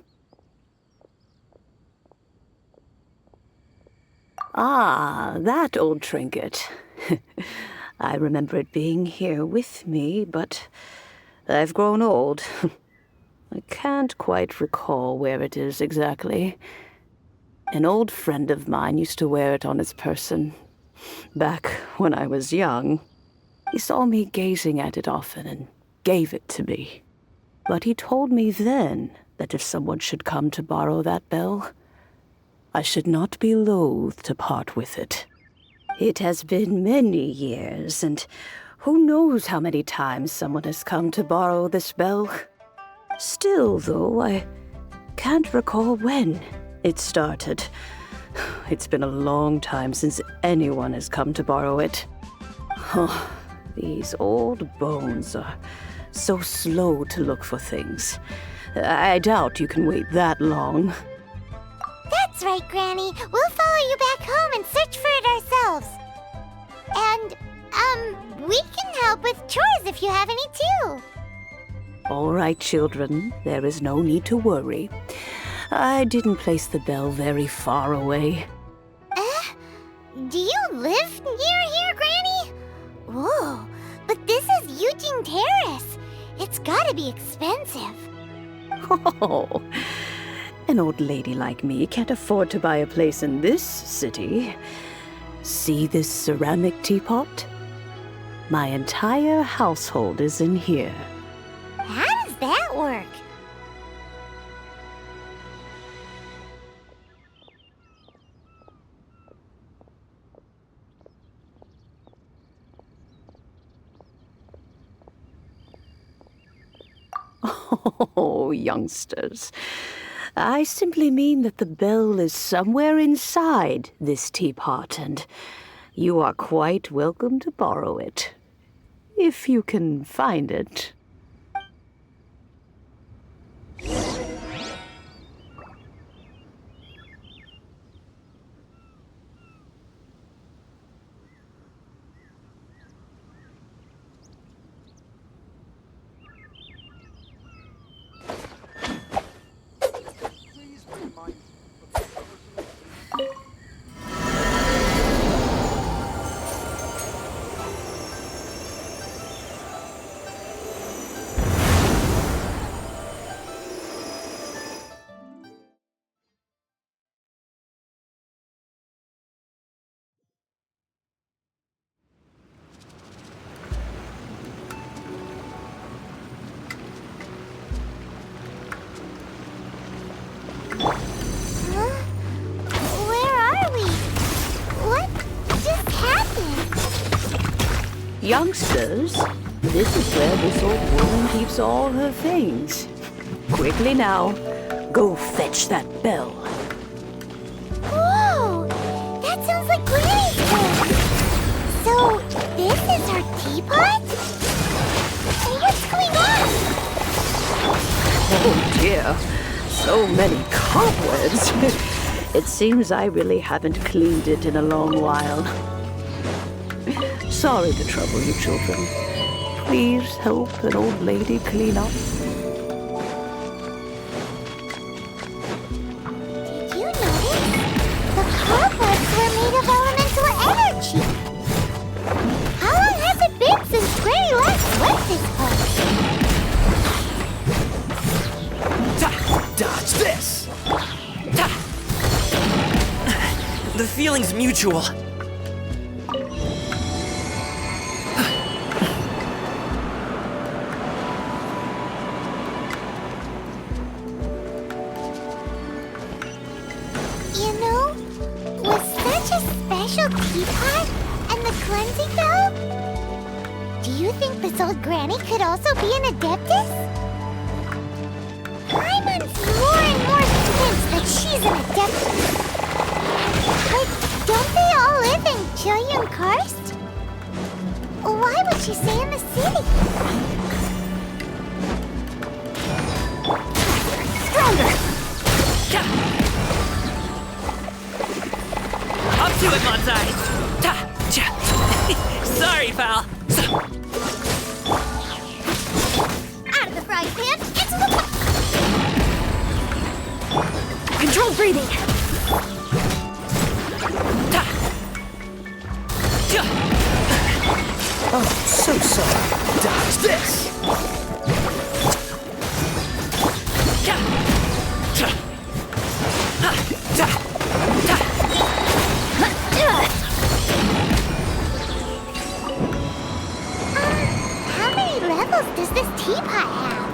Ah, that old trinket. I remember it being here with me, but I've grown old. I can't quite recall where it is exactly. An old friend of mine used to wear it on his person. Back when I was young, he saw me gazing at it often and gave it to me. But he told me then that if someone should come to borrow that bell, I should not be loath to part with it. It has been many years, and who knows how many times someone has come to borrow this bell. Still, though, I can't recall when it started. It's been a long time since anyone has come to borrow it. Oh, these old bones are so slow to look for things. I doubt you can wait that long. That's right, Granny. We'll follow you back home and search for it ourselves. And, we can help with chores if you have any too. All right, children. There is no need to worry. I didn't place the bell very far away. Do you live near here, Granny? Whoa, but this is Eugene Terrace. It's gotta be expensive. Oh, an old lady like me can't afford to buy a place in this city. See this ceramic teapot? My entire household is in here. How does that work? Oh, youngsters. I simply mean that the bell is somewhere inside this teapot, and you are quite welcome to borrow it. If you can find it. Youngsters, this is where this old woman keeps all her things. Quickly now, go fetch that bell. Whoa! That sounds like Granny's bell! So, this is her teapot? And what's going on? Oh dear, so many cobwebs. It seems I really haven't cleaned it in a long while. Sorry to trouble you, children. Please help an old lady clean up. Did you notice? The cobwebs were made of elemental energy. How long has it been since Granny last left this place? Dodge this! The feeling's mutual. Teapot and the cleansing bell? Do you think this old Granny could also be an adeptus? I'm more and more convinced that she's an adeptus. But don't they all live in Chilian Karst? Why would she stay in the city? Stronger! Up to it, Monsai! Sorry, pal! Out of the frying pan, into the pot! Controlled breathing! Oh, so sorry. Dodge this! How many levels does this teapot have?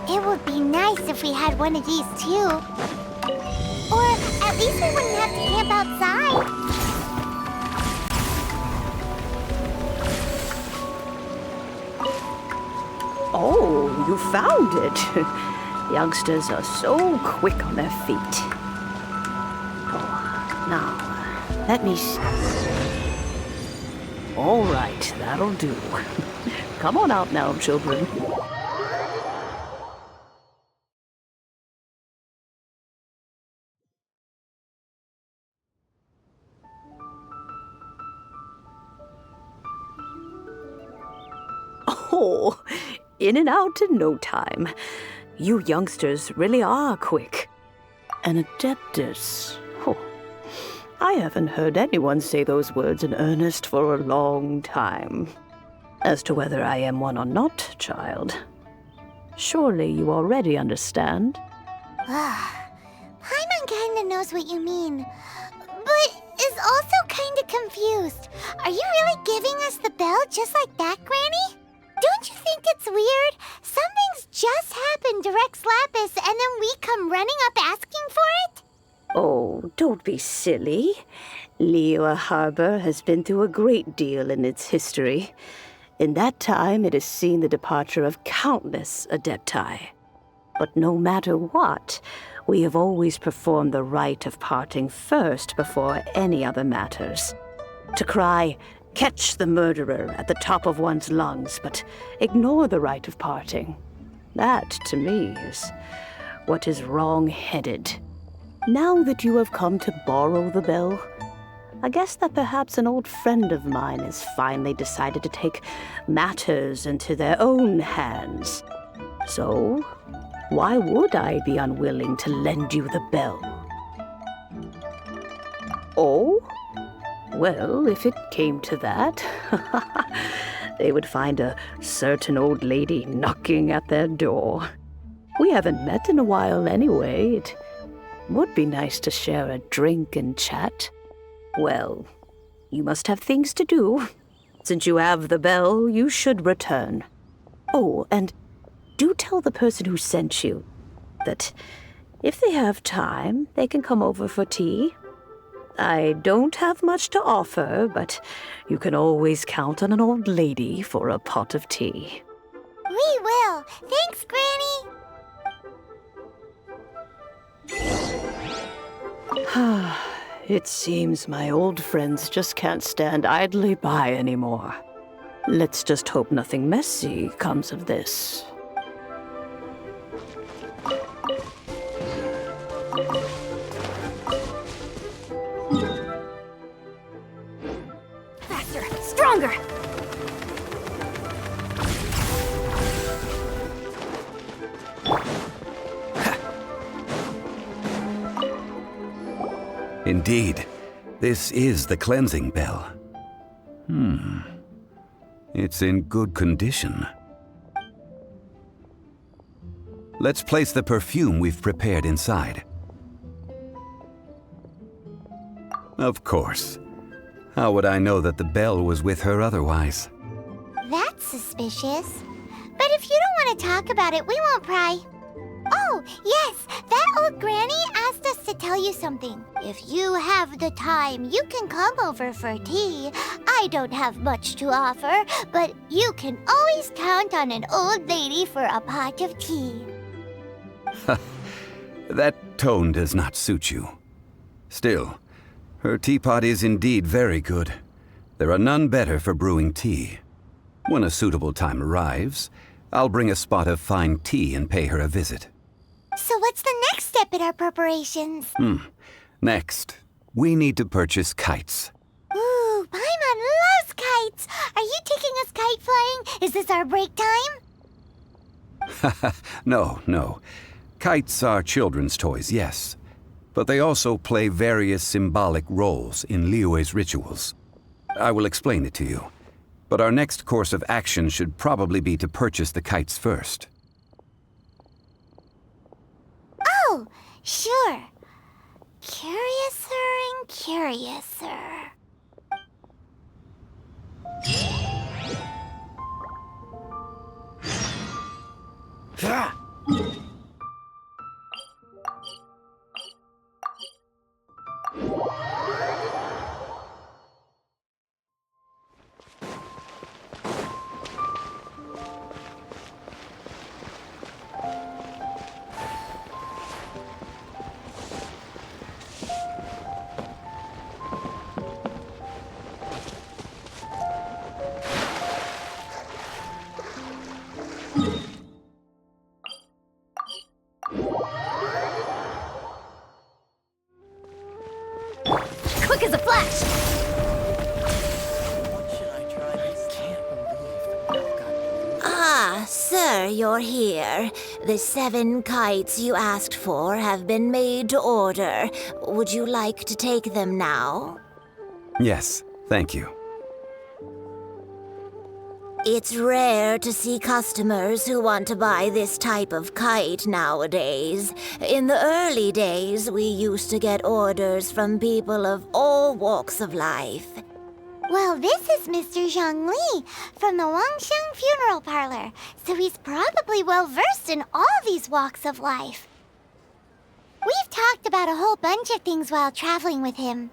It would be nice if we had one of these too. Or at least we wouldn't have to camp outside. Oh, you found it. Youngsters are so quick on their feet. Oh, now, let me see. All right, that'll do. Come on out now, children. Oh, in and out in no time. You youngsters really are quick. An adeptus. Oh, I haven't heard anyone say those words in earnest for a long time. As to whether I am one or not, child, surely you already understand. Paimon kinda knows what you mean, but is also kinda confused. Are you really giving us the bell just like that, Granny? Don't you think it's weird? Something's just happened to Rex Lapis and then we come running up asking for it? Oh, don't be silly. Liyue Harbor has been through a great deal in its history. In that time, it has seen the departure of countless adepti. But no matter what, we have always performed the rite of parting first before any other matters. To cry, "Catch the murderer," at the top of one's lungs, but ignore the rite of parting. That, to me, is what is wrong-headed. Now that you have come to borrow the bell, I guess that perhaps an old friend of mine has finally decided to take matters into their own hands. So, why would I be unwilling to lend you the bell? Oh? Well, if it came to that, they would find a certain old lady knocking at their door. We haven't met in a while anyway. It would be nice to share a drink and chat. Well, you must have things to do. Since you have the bell, you should return. Oh, and do tell the person who sent you that if they have time, they can come over for tea. I don't have much to offer, but you can always count on an old lady for a pot of tea. We will. Thanks, Granny. It seems my old friends just can't stand idly by anymore. Let's just hope nothing messy comes of this. Faster! Stronger! Indeed, this is the cleansing bell. It's in good condition. Let's place the perfume we've prepared inside. Of course. How would I know that the bell was with her otherwise? That's suspicious. But if you don't want to talk about it, we won't pry. Oh, yes, that old granny asked us to tell you something. If you have the time, you can come over for tea. I don't have much to offer, but you can always count on an old lady for a pot of tea. That tone does not suit you. Still, her teapot is indeed very good. There are none better for brewing tea. When a suitable time arrives, I'll bring a spot of fine tea and pay her a visit. So what's the next step in our preparations? Next, we need to purchase kites. Ooh, Paimon loves kites! Are you taking us kite flying? Is this our break time? No. Kites are children's toys, yes. But they also play various symbolic roles in Liyue's rituals. I will explain it to you. But our next course of action should probably be to purchase the kites first. Oh, sure. Curiouser and curiouser. Quick as a flash! Ah, sir, you're here. The 7 kites you asked for have been made to order. Would you like to take them now? Yes, thank you. It's rare to see customers who want to buy this type of kite nowadays. In the early days, we used to get orders from people of all walks of life. Well, this is Mr. Zhongli from the Wangsheng Funeral Parlor, so he's probably well-versed in all these walks of life. We've talked about a whole bunch of things while traveling with him.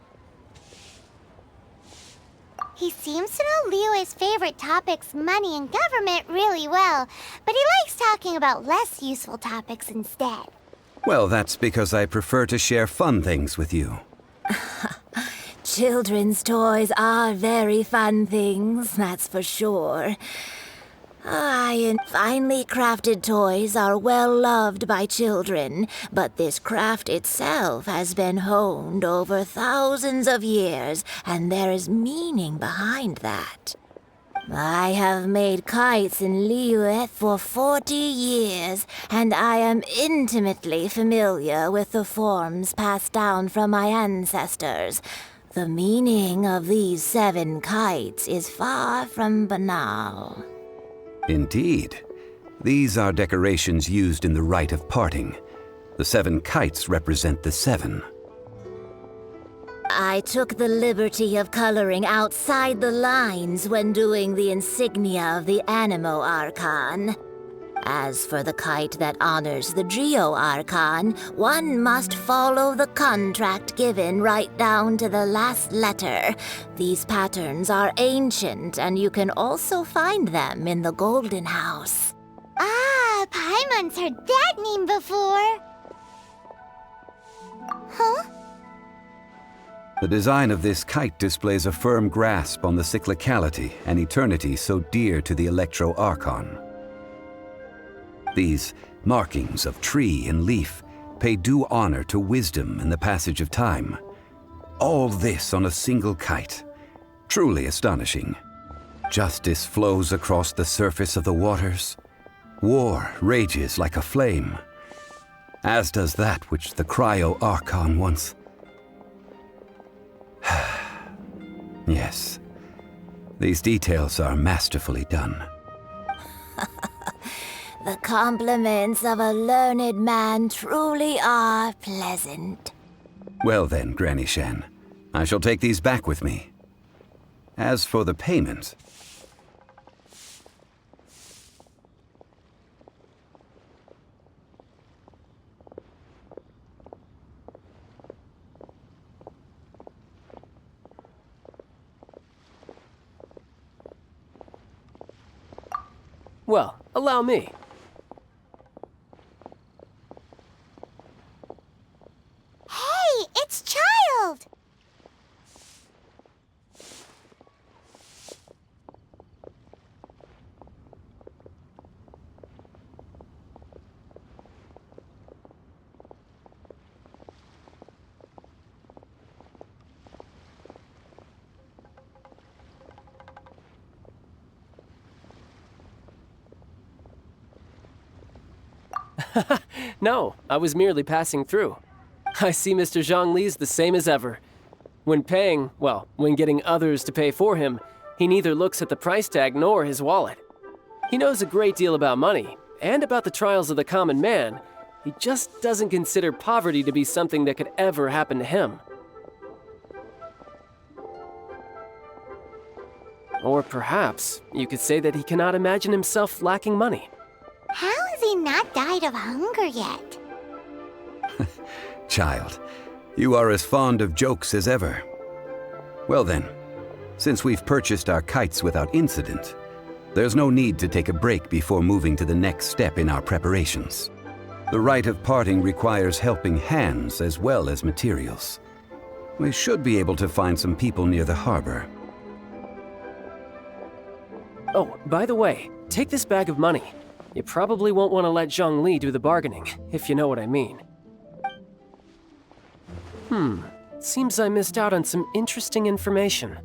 He seems to know Liyue's favorite topics, money and government, really well, but he likes talking about less useful topics instead. Well, that's because I prefer to share fun things with you. Children's toys are very fun things, that's for sure. And finely crafted toys are well loved by children, but this craft itself has been honed over thousands of years, and there is meaning behind that. I have made kites in Liyue for 40 years, and I am intimately familiar with the forms passed down from my ancestors. The meaning of these 7 kites is far from banal. Indeed. These are decorations used in the rite of parting. The 7 kites represent the 7. I took the liberty of coloring outside the lines when doing the insignia of the Animo Archon. As for the kite that honors the Geo Archon, one must follow the contract given right down to the last letter. These patterns are ancient, and you can also find them in the Golden House. Ah, Paimon's heard that name before. Huh? The design of this kite displays a firm grasp on the cyclicality and eternity so dear to the Electro Archon. These markings of tree and leaf pay due honor to wisdom and the passage of time. All this on a single kite. Truly astonishing. Justice flows across the surface of the waters. War rages like a flame. As does that which the Cryo Archon once... Yes. These details are masterfully done. The compliments of a learned man truly are pleasant. Well then, Granny Shan, I shall take these back with me. As for the payment... Well, allow me. Hey, it's Child! No, I was merely passing through. I see Mr. Zhongli's the same as ever. When paying, well, when getting others to pay for him, He neither looks at the price tag nor his wallet. He knows a great deal about money, and about the trials of the common man. He just doesn't consider poverty to be something that could ever happen to him. Or perhaps you could say that he cannot imagine himself lacking money. How has he not died of hunger yet? Child, you are as fond of jokes as ever. Well then, since we've purchased our kites without incident, there's no need to take a break before moving to the next step in our preparations. The rite of parting requires helping hands as well as materials. We should be able to find some people near the harbor. Oh, by the way, take this bag of money. You probably won't want to let Zhongli do the bargaining, if you know what I mean. Seems I missed out on some interesting information.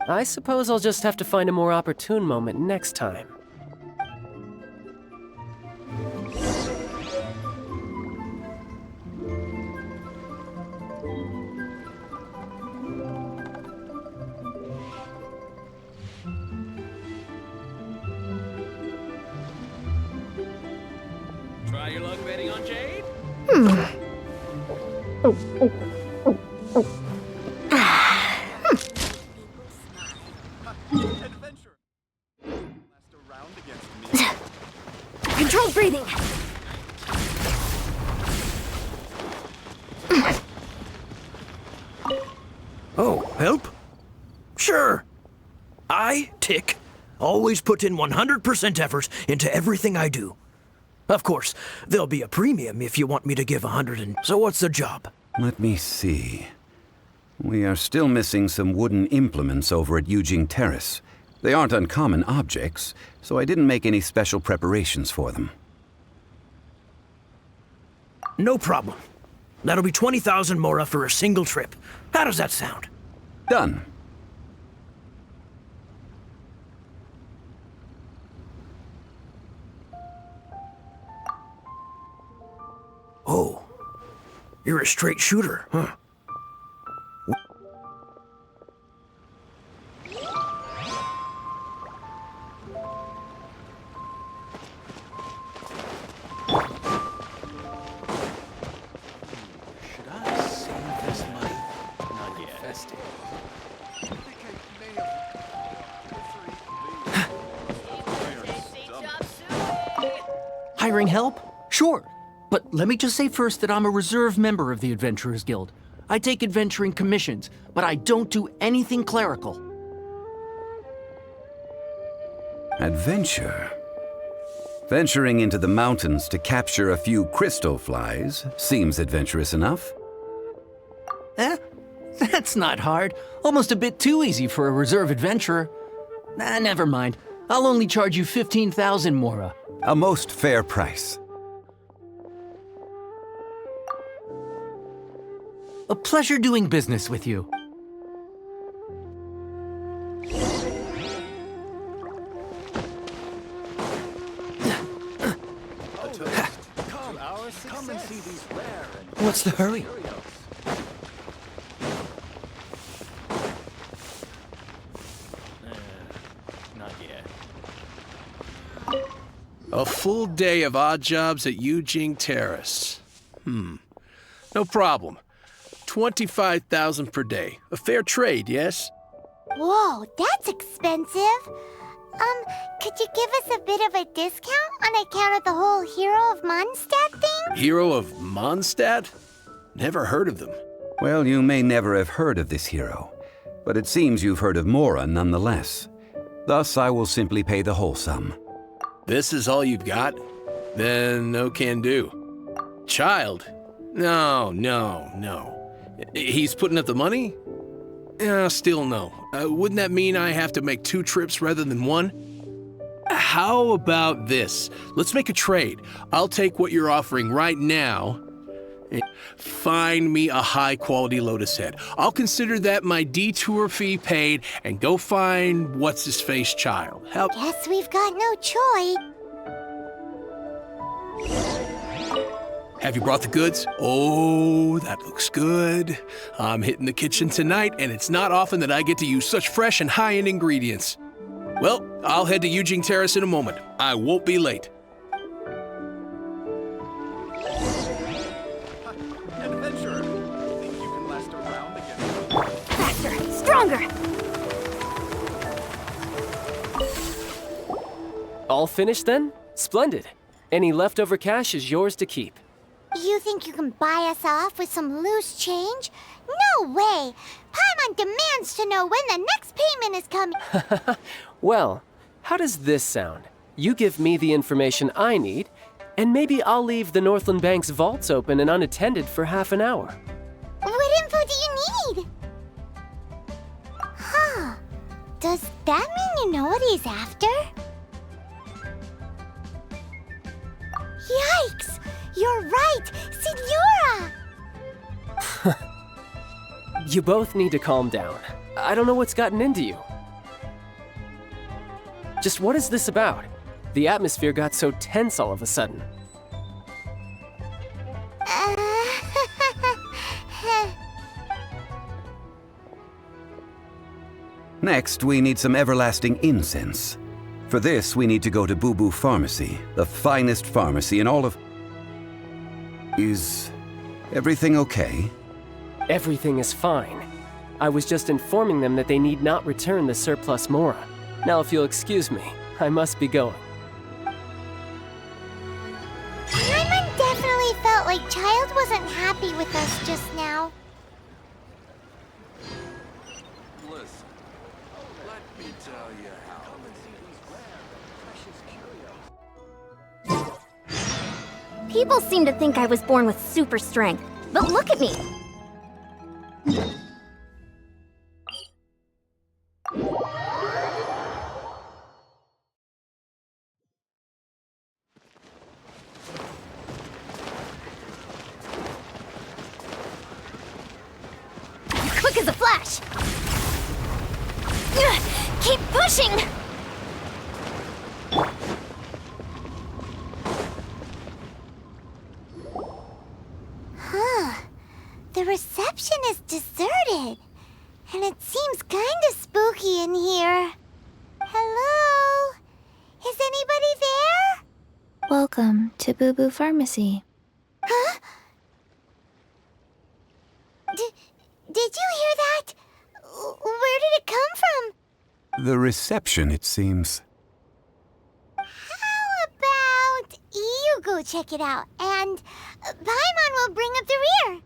I suppose I'll just have to find a more opportune moment next time. Try your luck betting on Jade? Controlled breathing. Oh, help? Sure. I, Tick, always put in 100% effort into everything I do. Of course, there'll be a premium if you want me to give 100 So what's the job? Let me see. We are still missing some wooden implements over at Yujing Terrace. They aren't uncommon objects, so I didn't make any special preparations for them. No problem. That'll be 20,000 mora for a single trip. How does that sound? Done. Oh, you're a straight shooter, huh? Should I save this money? Not yet. Invest it. Hiring help? Sure. But let me just say first that I'm a reserve member of the Adventurers Guild. I take adventuring commissions, but I don't do anything clerical. Adventure? Venturing into the mountains to capture a few crystal flies seems adventurous enough. That's not hard. Almost a bit too easy for a reserve adventurer. Never mind. I'll only charge you 15,000 mora. A most fair price. A pleasure doing business with you. What's the hurry? Not yet. A full day of odd jobs at Yujing Terrace. No problem. 25,000 per day. A fair trade, yes? Whoa, that's expensive. Could you give us a bit of a discount on account of the whole Hero of Mondstadt thing? Hero of Mondstadt? Never heard of them. Well, you may never have heard of this hero, but it seems you've heard of Mora nonetheless. Thus, I will simply pay the whole sum. This is all you've got? Then no can do. Child? No. He's putting up the money? Still no. Wouldn't that mean I have to make 2 trips rather than 1? How about this? Let's make a trade. I'll take what you're offering right now and find me a high-quality lotus head. I'll consider that my detour fee paid and go find what's-his-face child. Guess we've got no choice. Have you brought the goods? Oh, that looks good. I'm hitting the kitchen tonight, and it's not often that I get to use such fresh and high-end ingredients. Well, I'll head to Yujing Terrace in a moment. I won't be late. Adventurer, think you can last around again? Faster! Stronger! All finished then? Splendid. Any leftover cash is yours to keep. You think you can buy us off with some loose change? No way! Paimon demands to know when the next payment is coming. Well, how does this sound? You give me the information I need, and maybe I'll leave the Northland Bank's vaults open and unattended for half an hour. What info do you need? Huh. Does that mean you know what he's after? Yikes! You're right! Signora! You both need to calm down. I don't know what's gotten into you. Just what is this about? The atmosphere got so tense all of a sudden. Next, we need some Everlasting Incense. For this, we need to go to Boo Boo Pharmacy, the finest pharmacy in all of... Is everything okay? Everything is fine. I was just informing them that they need not return the surplus Mora. Now, if you'll excuse me, I must be going. Paimon definitely felt like Child wasn't happy with us just now. Listen, let me tell you how. People seem to think I was born with super strength, but look at me! Quick as a flash! Keep pushing! Huh. The reception is deserted. And it seems kinda spooky in here. Hello? Is anybody there? Welcome to Boo Boo Pharmacy. Huh? Did you hear that? Where did it come from? The reception, it seems. How about you go check it out, and Paimon will bring up the rear.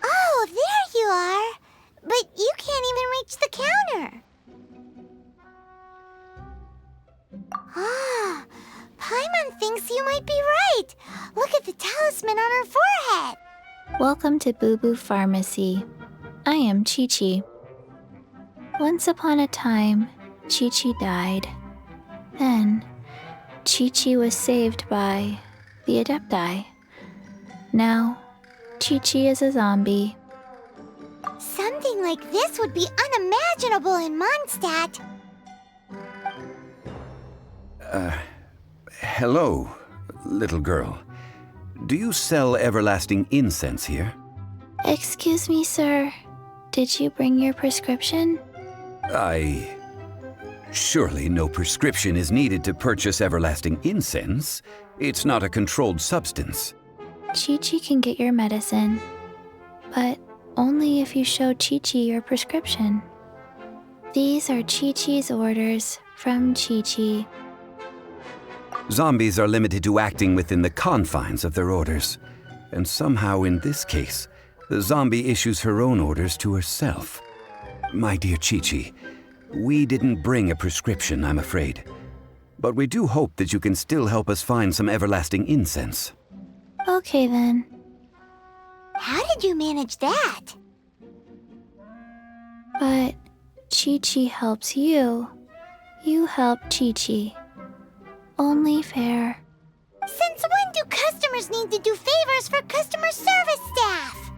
Oh, there you are. But you can't even reach the counter. Ah, Paimon thinks you might be right. Look at the talisman on her forehead. Welcome to Boo Boo Pharmacy. I am Qiqi. Once upon a time, Qiqi died. Then, Qiqi was saved by the Adepti. Now, Qiqi is a zombie. Something like this would be unimaginable in Mondstadt. Hello, little girl. Do you sell Everlasting Incense here? Excuse me, sir. Did you bring your prescription? Surely no prescription is needed to purchase Everlasting Incense. It's not a controlled substance. Qiqi can get your medicine, but only if you show Qiqi your prescription. These are Qiqi's orders from Qiqi. Zombies are limited to acting within the confines of their orders. And somehow in this case, the zombie issues her own orders to herself. My dear Qiqi, we didn't bring a prescription, I'm afraid. But we do hope that you can still help us find some Everlasting Incense. Okay then. How did you manage that? But Qiqi helps you. You helped Qiqi. Only fair. Since when do customers need to do favors for customer service staff?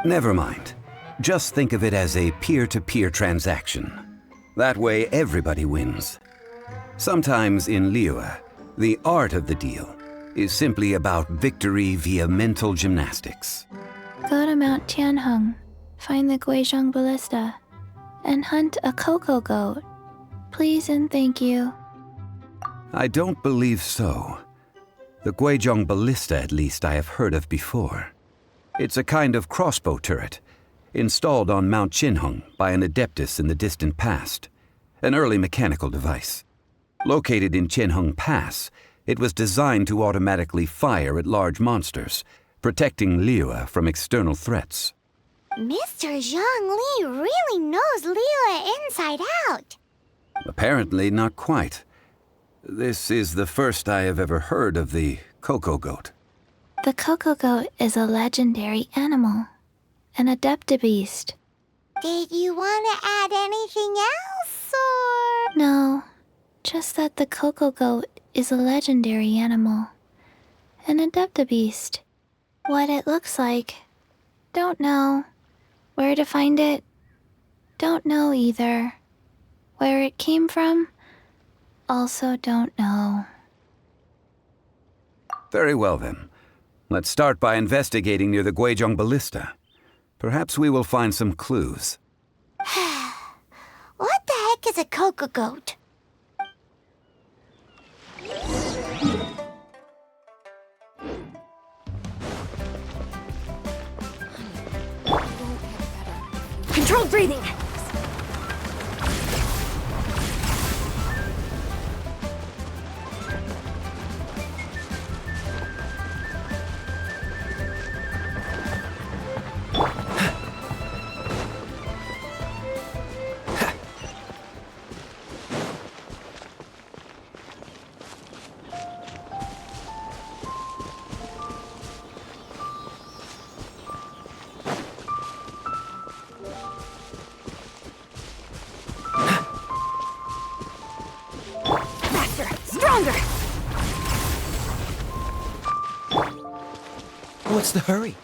Never mind. Just think of it as a peer-to-peer transaction. That way, everybody wins. Sometimes in Liyue, the art of the deal is simply about victory via mental gymnastics. Go to Mount Tianheng, find the Guizhong Ballista, and hunt a cocoa goat. Please and thank you. I don't believe so. The Guizhong Ballista, at least, I have heard of before. It's a kind of crossbow turret, installed on Mount Tianheng by an adeptus in the distant past, an early mechanical device. Located in Tianheng Pass, it was designed to automatically fire at large monsters, protecting Liyue from external threats. Mr. Zhongli really knows Liyue inside out. Apparently not quite. This is the first I have ever heard of the cocoa goat. The cocoa goat is a legendary animal, an adeptus beast. Did you want to add anything else, or...? No, just that the cocoa goat is a legendary animal, an adeptus beast. What it looks like, don't know. Where to find it, don't know either. Where it came from, also don't know. Very well then. Let's start by investigating near the Guizhong Ballista. Perhaps we will find some clues. What the heck is a cocoa goat? Controlled breathing! What's the hurry?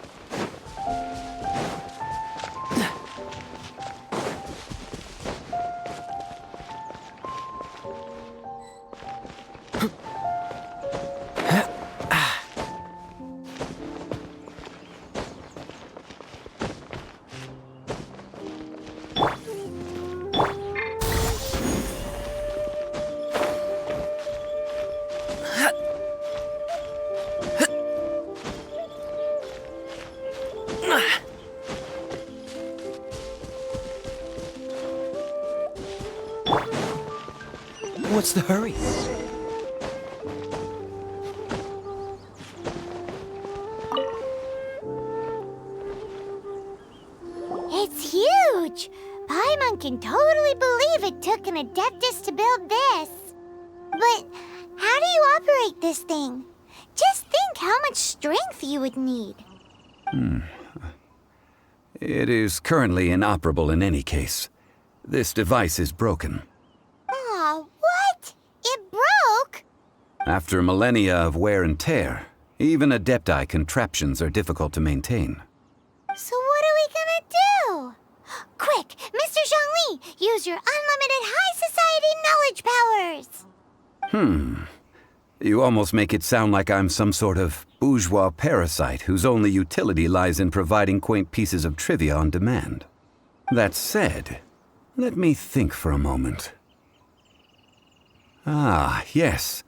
What's the hurry? It's huge! Paimon can totally believe it took an adeptus to build this. But how do you operate this thing? Just think how much strength you would need. It is currently inoperable in any case. This device is broken. Aw, what? It broke? After millennia of wear and tear, even Adepti contraptions are difficult to maintain. So what are we gonna do? Quick, Mr. Zhongli, use your unlimited high society knowledge powers! You almost make it sound like I'm some sort of bourgeois parasite whose only utility lies in providing quaint pieces of trivia on demand. That said, let me think for a moment. Ah, yes.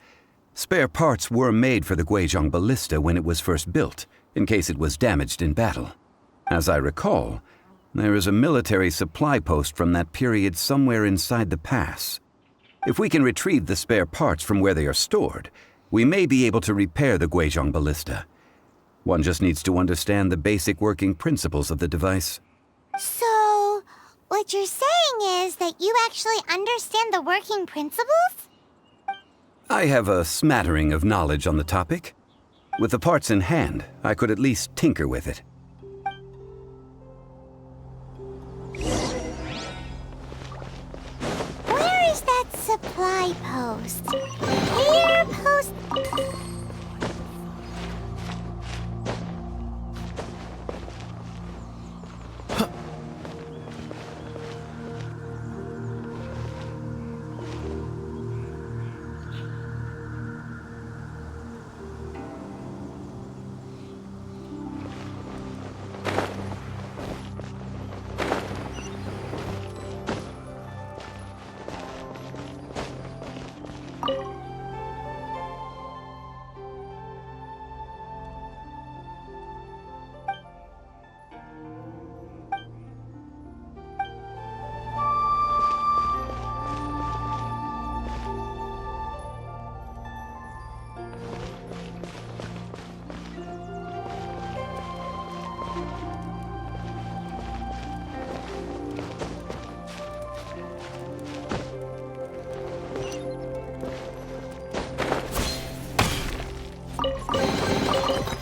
Spare parts were made for the Guizhong Ballista when it was first built, in case it was damaged in battle. As I recall, there is a military supply post from that period somewhere inside the pass. If we can retrieve the spare parts from where they are stored, we may be able to repair the Guizhong Ballista. One just needs to understand the basic working principles of the device. So, what you're saying is that you actually understand the working principles? I have a smattering of knowledge on the topic. With the parts in hand, I could at least tinker with it. Where is that supply post. Here post.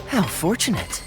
How fortunate.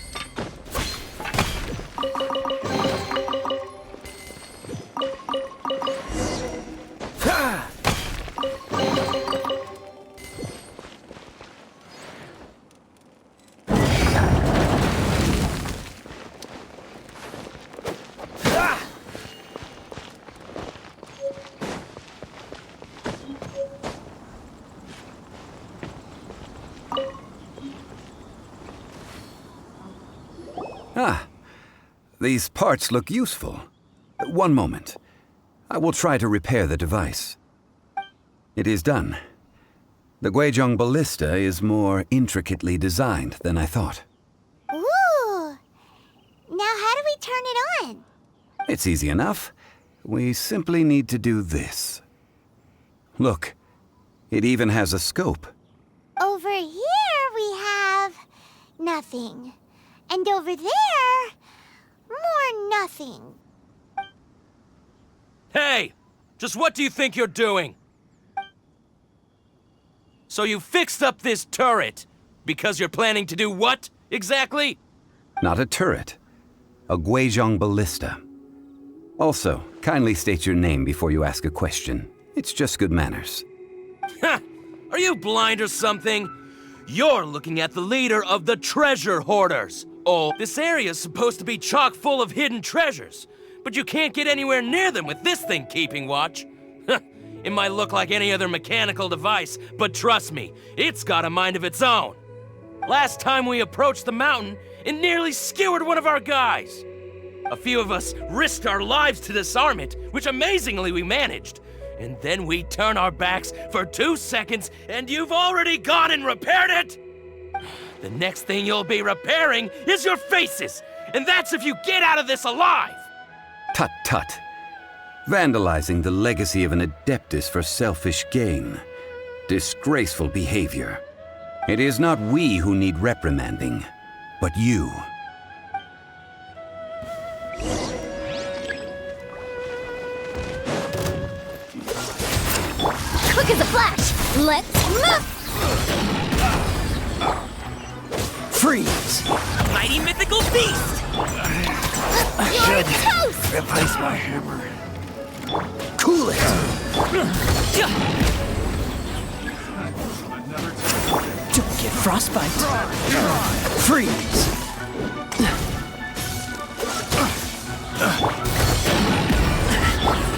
These parts look useful. One moment. I will try to repair the device. It is done. The Guizhong ballista is more intricately designed than I thought. Ooh! Now how do we turn it on? It's easy enough. We simply need to do this. Look, it even has a scope. Over here we have nothing. And over there, more nothing. Hey! Just what do you think you're doing? So you fixed up this turret because you're planning to do what, exactly? Not a turret. A Guizhong ballista. Also, kindly state your name before you ask a question. It's just good manners. Ha! Are you blind or something? You're looking at the leader of the treasure hoarders. Oh, this area's supposed to be chock full of hidden treasures, but you can't get anywhere near them with this thing keeping watch. It might look like any other mechanical device, but trust me, it's got a mind of its own. Last time we approached the mountain, it nearly skewered one of our guys. A few of us risked our lives to disarm it, which amazingly we managed. And then we turn our backs for 2 seconds, and you've already gone and repaired it? The next thing you'll be repairing is your faces, and that's if you get out of this alive! Tut tut. Vandalizing the legacy of an adeptus for selfish gain. Disgraceful behavior. It is not we who need reprimanding, but you. Quick as a flash! Let's move! Freeze! Mighty mythical beast! I should replace my hammer. Cool it! Don't get frostbite. Freeze!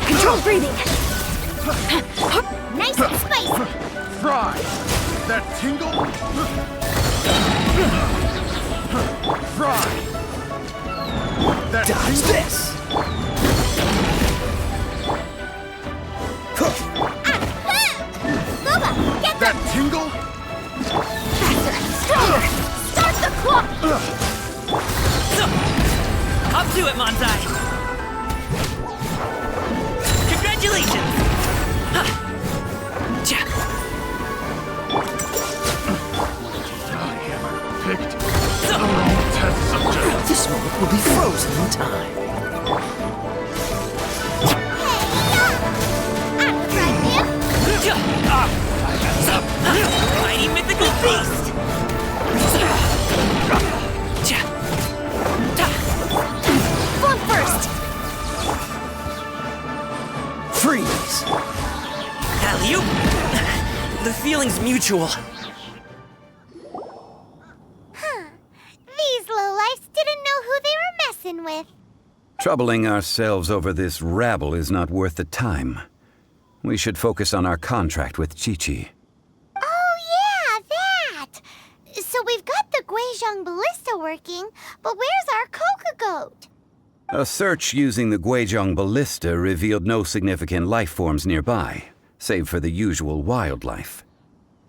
Control breathing! Nice and spicy! Fry! That tingle? Fry! That Dodge tingle? this! Boba, get that tingle? faster and stronger! Start the clock! Up to it, Manzai! Congratulations! Picked the wrong test subject. This moment will be frozen in time. Mighty mythical beast! Form first! Freeze! Alley-oop! The feeling's mutual. These lowlifes didn't know who they were messing with. Troubling ourselves over this rabble is not worth the time. We should focus on our contract with Qiqi. Oh yeah, that! So we've got the Guizhong Ballista working, but where's our Coca-Goat? A search using the Guizhong Ballista revealed no significant life forms nearby, save for the usual wildlife.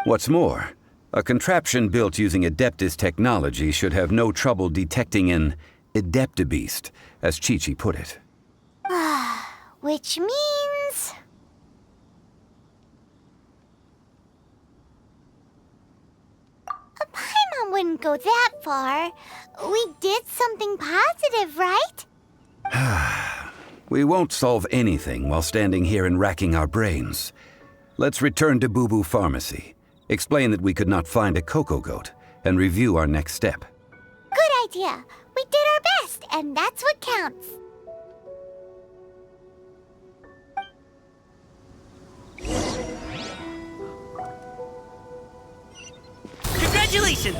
What's more, a contraption built using adeptus technology should have no trouble detecting an adeptibeast, as Qiqi put it. Which means... Paimon wouldn't go that far. We did something positive, right? We won't solve anything while standing here and racking our brains. Let's return to Boo Boo Pharmacy, explain that we could not find a Coco-Goat, and review our next step. Good idea. We did our best, and that's what counts. Congratulations!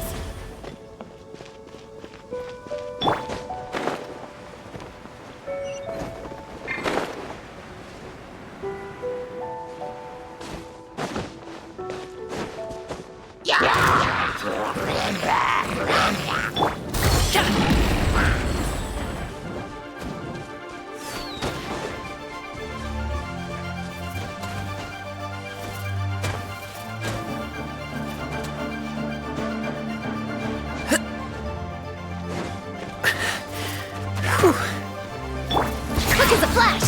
Quick as a flash!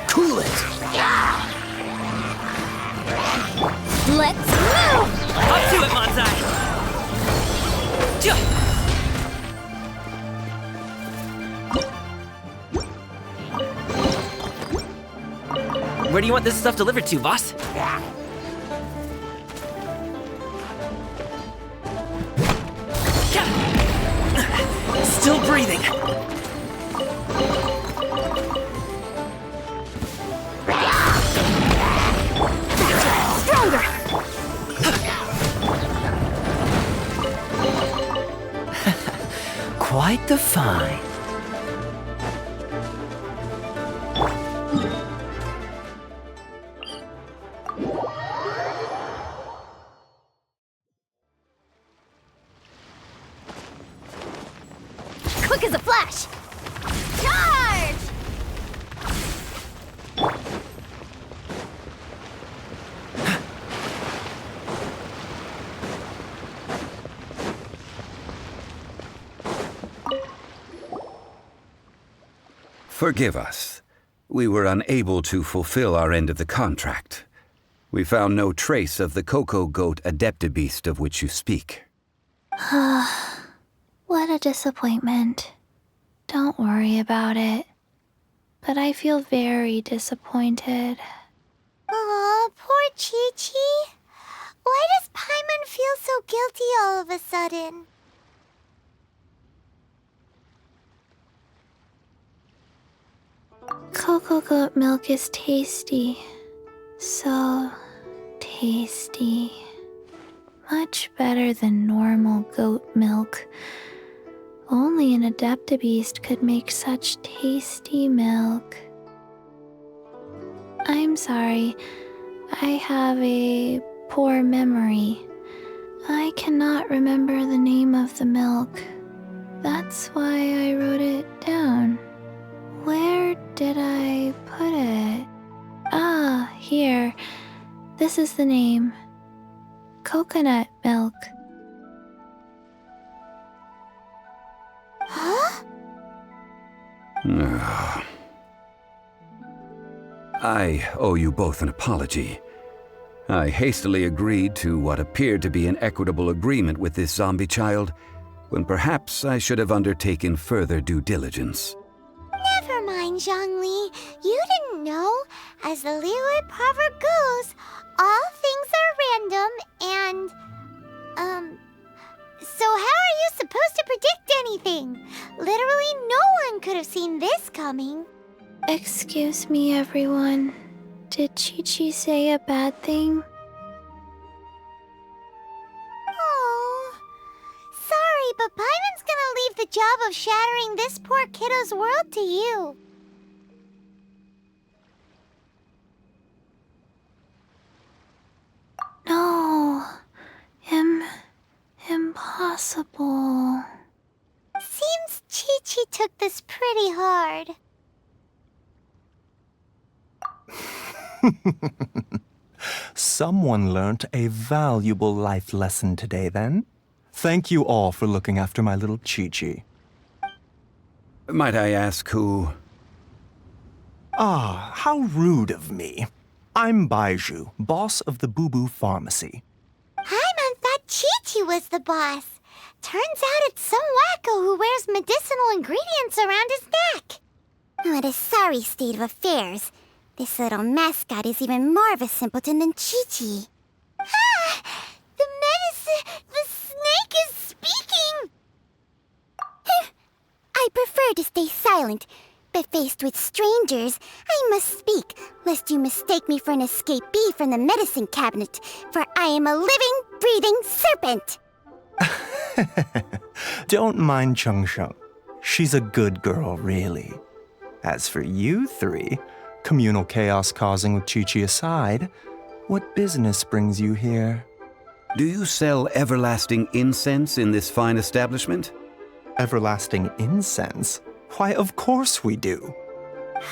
Cool it! Let's move! Up to it, Manzai! Where do you want this stuff delivered to, boss? Still breathing. Stronger! Quite the find. Quick as a flash! Charge! Forgive us. We were unable to fulfill our end of the contract. We found no trace of the Coco-Goat adeptibeast of which you speak. What a disappointment. Don't worry about it. But I feel very disappointed. Aw, poor Qiqi. Why does Paimon feel so guilty all of a sudden? Coco-Goat milk is tasty. So tasty. Much better than normal goat milk. Only an adeptibeast could make such tasty milk. I'm sorry. I have a poor memory. I cannot remember the name of the milk. That's why I wrote it down. Where did I put it? Ah, here. This is the name. Coconut milk. Huh? I owe you both an apology. I hastily agreed to what appeared to be an equitable agreement with this zombie child, when perhaps I should have undertaken further due diligence. Never mind, Zhongli. You didn't know. As the Liyue proverb goes, all things are random and... So how are you supposed to predict anything? Literally no one could have seen this coming. Excuse me, everyone. Did Qiqi say a bad thing? Oh, sorry, but Paimon's gonna leave the job of shattering this poor kiddo's world to you. No. Impossible. Seems Qiqi took this pretty hard. Someone learnt a valuable life lesson today, then. Thank you all for looking after my little Qiqi. Might I ask who? Ah, how rude of me. I'm Baizhu, boss of the Boo Boo Pharmacy. Paimon thought Qiqi was the boss. Turns out it's some wacko who wears medicinal ingredients around his neck. What a sorry state of affairs. This little mascot is even more of a simpleton than Qiqi. Ah! The snake is speaking! I prefer to stay silent, but faced with strangers, I must speak, lest you mistake me for an escapee from the medicine cabinet, for I am a living, breathing serpent! Don't mind Chengsheng. She's a good girl, really. As for you three, communal chaos causing with Qiqi aside, what business brings you here? Do you sell everlasting incense in this fine establishment? Everlasting incense? Why, of course we do.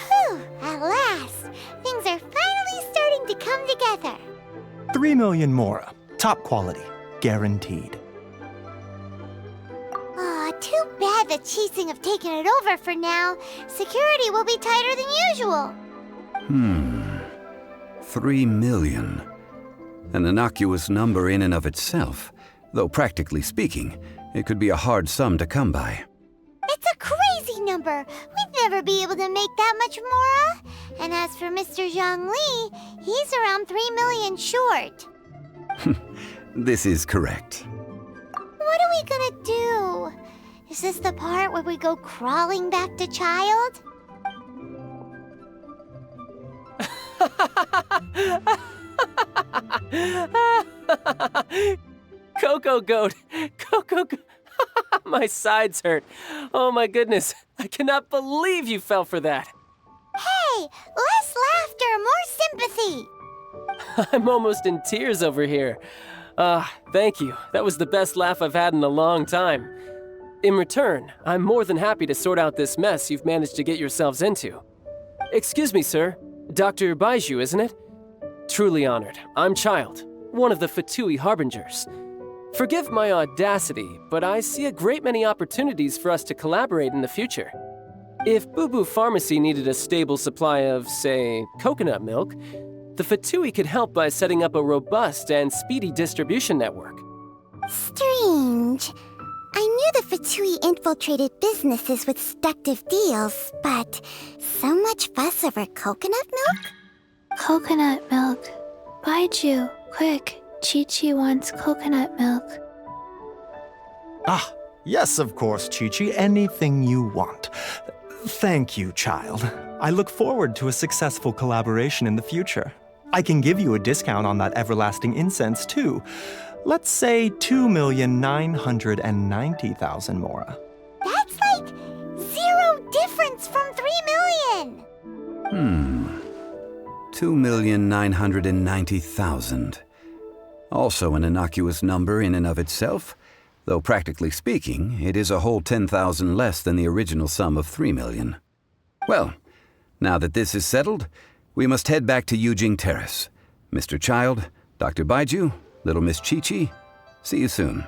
Whew, at last. Things are finally starting to come together. 3 million mora. Top quality. Guaranteed. Aw, too bad the Qixing have taken it over for now. Security will be tighter than usual. 3 million. An innocuous number in and of itself, though practically speaking, it could be a hard sum to come by. It's a crazy number. We'd never be able to make that much mora. And as for Mr. Zhongli, he's around 3 million short. This is correct. What are we gonna do? Is this the part where we go crawling back to child? Coco Goat! Coco Goat! My sides hurt. Oh my goodness. I cannot believe you fell for that. Hey, less laughter, more sympathy. I'm almost in tears over here. Thank you. That was the best laugh I've had in a long time. In return, I'm more than happy to sort out this mess you've managed to get yourselves into. Excuse me, sir. Dr. Baizhu, isn't it? Truly honored. I'm Child, one of the Fatui Harbingers. Forgive my audacity, but I see a great many opportunities for us to collaborate in the future. If Boo Boo Pharmacy needed a stable supply of, say, coconut milk, the Fatui could help by setting up a robust and speedy distribution network. Strange. I knew the Fatui infiltrated businesses with seductive deals, but so much fuss over coconut milk? Coconut milk. Baizhu, quick. Qiqi wants coconut milk. Ah, yes, of course, Qiqi. Anything you want. Thank you, child. I look forward to a successful collaboration in the future. I can give you a discount on that everlasting incense, too. Let's say 2,990,000 mora. That's like 0 difference from 3 million. 2,990,000. Also an innocuous number in and of itself, though practically speaking, it is a whole 10,000 less than the original sum of 3 million. Well, now that this is settled, we must head back to Yujing Terrace. Mr. Child, Dr. Baizhu, little Miss Qiqi, see you soon.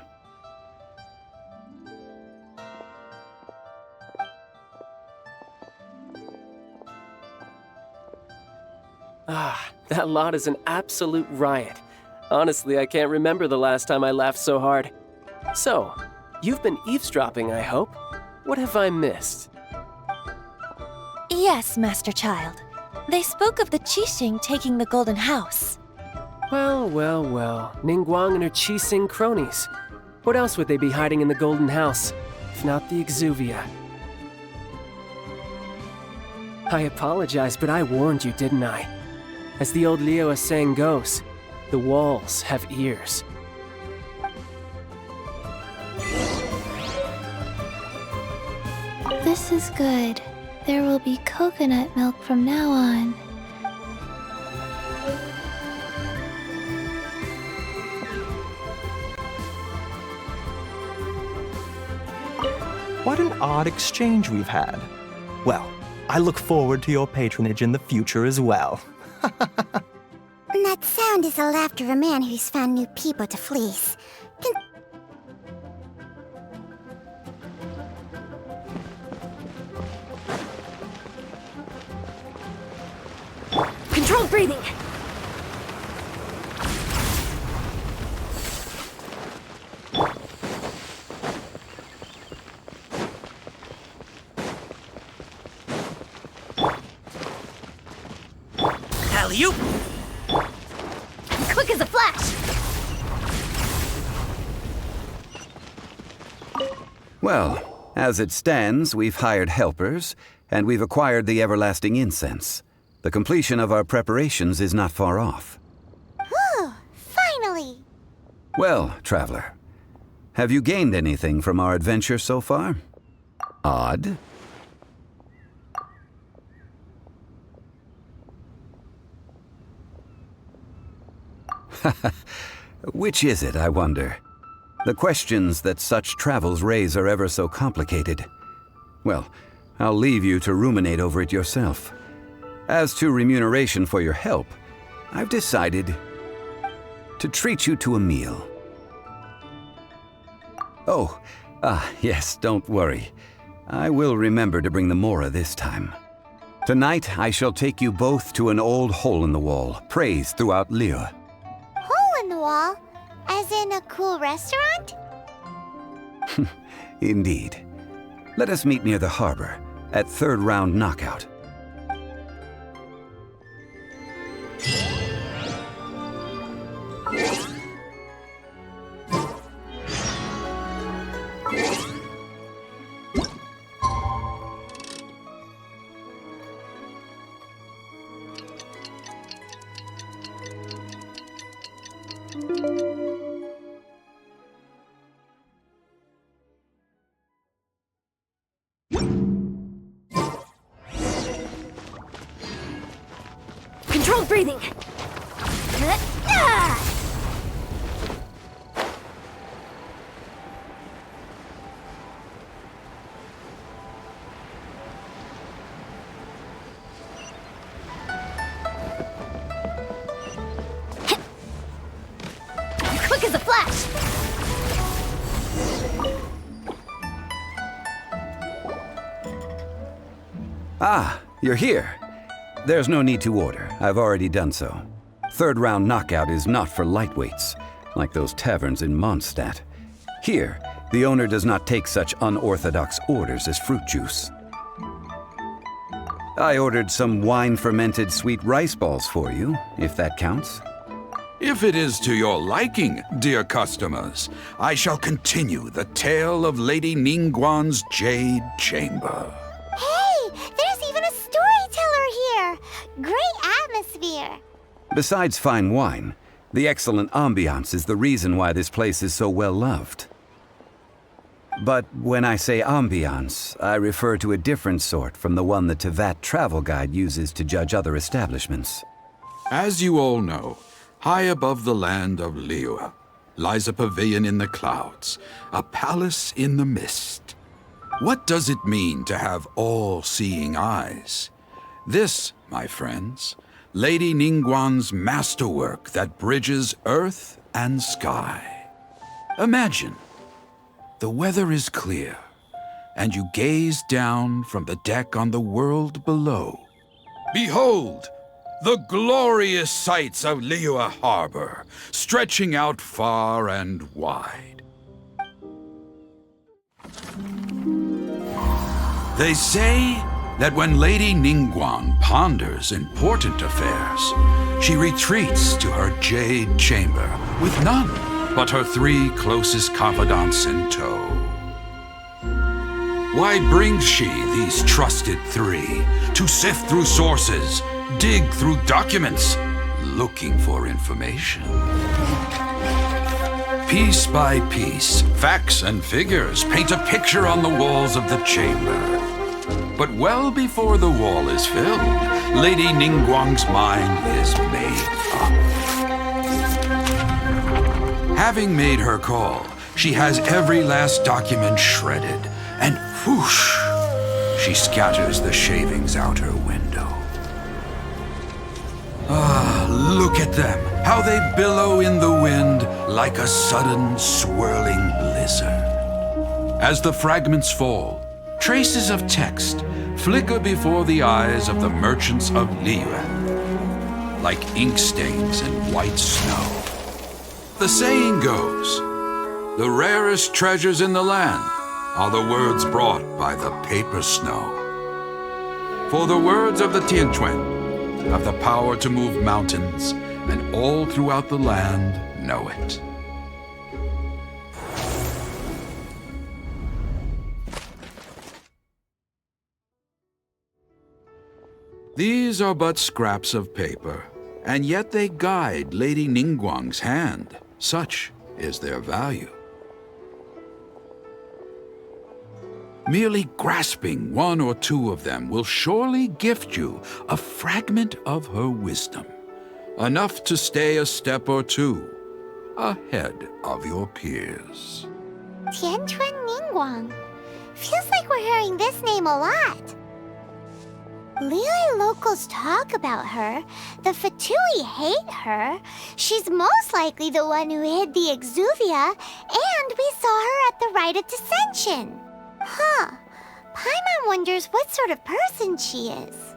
That lot is an absolute riot. Honestly, I can't remember the last time I laughed so hard. So, you've been eavesdropping, I hope. What have I missed? Yes, Master Child. They spoke of the Qixing taking the Golden House. Well, Ningguang and her Qixing cronies. What else would they be hiding in the Golden House, if not the Exuvia? I apologize, but I warned you, didn't I? As the old Liyue saying goes, the walls have ears. This is good. There will be coconut milk from now on. What an odd exchange we've had. Well, I look forward to your patronage in the future as well. That sound is the laughter of a man who's found new people to fleece. Controlled breathing! Alley-oop! Quick as a flash! Well, as it stands, we've hired helpers, and we've acquired the Everlasting Incense. The completion of our preparations is not far off. Whew, finally! Well, traveler, have you gained anything from our adventure so far? Odd. Which is it, I wonder? The questions that such travels raise are ever so complicated. Well, I'll leave you to ruminate over it yourself. As to remuneration for your help, I've decided to treat you to a meal. Oh, yes, don't worry. I will remember to bring the Mora this time. Tonight, I shall take you both to an old hole in the wall, praised throughout Liyue. Hole in the wall? As in a cool restaurant? Indeed. Let us meet near the harbor, at third round knockout. Controlled breathing! Quick as a flash! Ah, you're here. There's no need to order. I've already done so. Third round knockout is not for lightweights, like those taverns in Mondstadt. Here, the owner does not take such unorthodox orders as fruit juice. I ordered some wine-fermented sweet rice balls for you, if that counts. If it is to your liking, dear customers, I shall continue the tale of Lady Ningguang's Jade Chamber. Hey, there's even a storyteller here! Great atmosphere! Besides fine wine, the excellent ambiance is the reason why this place is so well loved. But when I say ambiance, I refer to a different sort from the one the Tevat travel guide uses to judge other establishments. As you all know, high above the land of Liyue lies a pavilion in the clouds, a palace in the mist. What does it mean to have all-seeing eyes? This, my friends, Lady Ningguang's masterwork that bridges earth and sky. Imagine, the weather is clear, and you gaze down from the deck on the world below. Behold, the glorious sights of Liyue Harbor, stretching out far and wide. They say that when Lady Ningguang ponders important affairs, she retreats to her Jade Chamber with none but her 3 closest confidants in tow. Why brings she these trusted 3 to sift through sources, dig through documents, looking for information. Piece by piece, facts and figures paint a picture on the walls of the chamber. But well before the wall is filled, Lady Ningguang's mind is made up. Having made her call, she has every last document shredded, and whoosh, she scatters the shavings out her window. Ah, look at them, how they billow in the wind like a sudden swirling blizzard. As the fragments fall, traces of text flicker before the eyes of the merchants of Liyue, like ink stains in white snow. The saying goes, the rarest treasures in the land are the words brought by the paper snow. For the words of the Tianquan have the power to move mountains, and all throughout the land know it. These are but scraps of paper, and yet they guide Lady Ningguang's hand. Such is their value. Merely grasping one or two of them will surely gift you a fragment of her wisdom, enough to stay a step or two ahead of your peers. Tianquan Ningguang. Feels like we're hearing this name a lot. Liyue locals talk about her. The Fatui hate her. She's most likely the one who hid the exuvia, and we saw her at the rite of dissension. Huh. Paimon wonders what sort of person she is.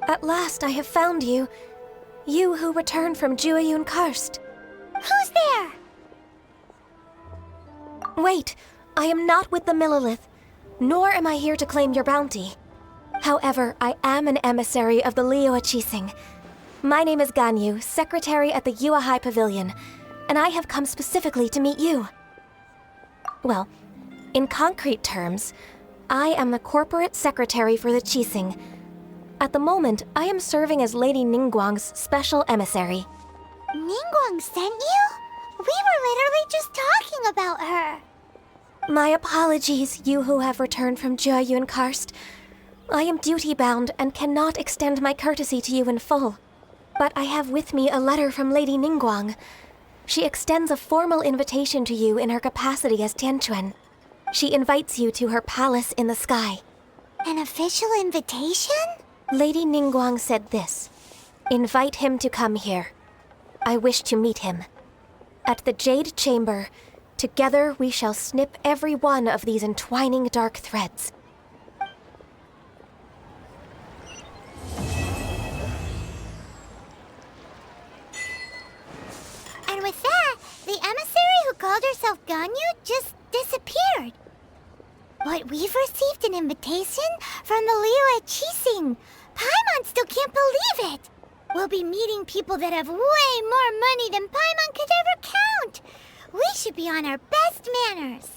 At last I have found you. You who returned from Jueyun Karst. Who's there? Wait, I am not with the Millelith, nor am I here to claim your bounty. However, I am an emissary of the Liyue Qixing. My name is Ganyu, secretary at the Yuehai Pavilion, and I have come specifically to meet you. Well, in concrete terms, I am the corporate secretary for the Qixing. At the moment, I am serving as Lady Ningguang's special emissary. Ningguang sent you? We were literally just talking about her. My apologies, you who have returned from Jueyun Karst. I am duty-bound and cannot extend my courtesy to you in full. But I have with me a letter from Lady Ningguang. She extends a formal invitation to you in her capacity as Tianquan. She invites you to her palace in the sky. An official invitation? Lady Ningguang said this. Invite him to come here. I wish to meet him. At the Jade Chamber, together we shall snip every one of these entwining dark threads. And with that, the emissary who called herself Ganyu just disappeared. But we've received an invitation from the Liyue Qixing. Paimon still can't believe it. We'll be meeting people that have way more money than Paimon could ever count. We should be on our best manners.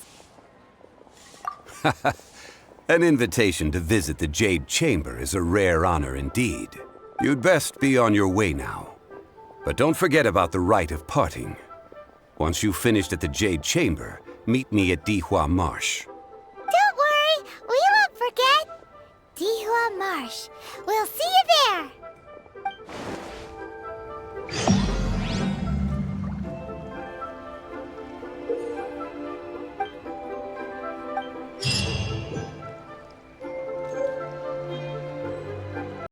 An invitation to visit the Jade Chamber is a rare honor indeed. You'd best be on your way now. But don't forget about the rite of parting. Once you've finished at the Jade Chamber, meet me at Dihua Marsh. Don't worry, we won't forget. Dihua Marsh. We'll see you there.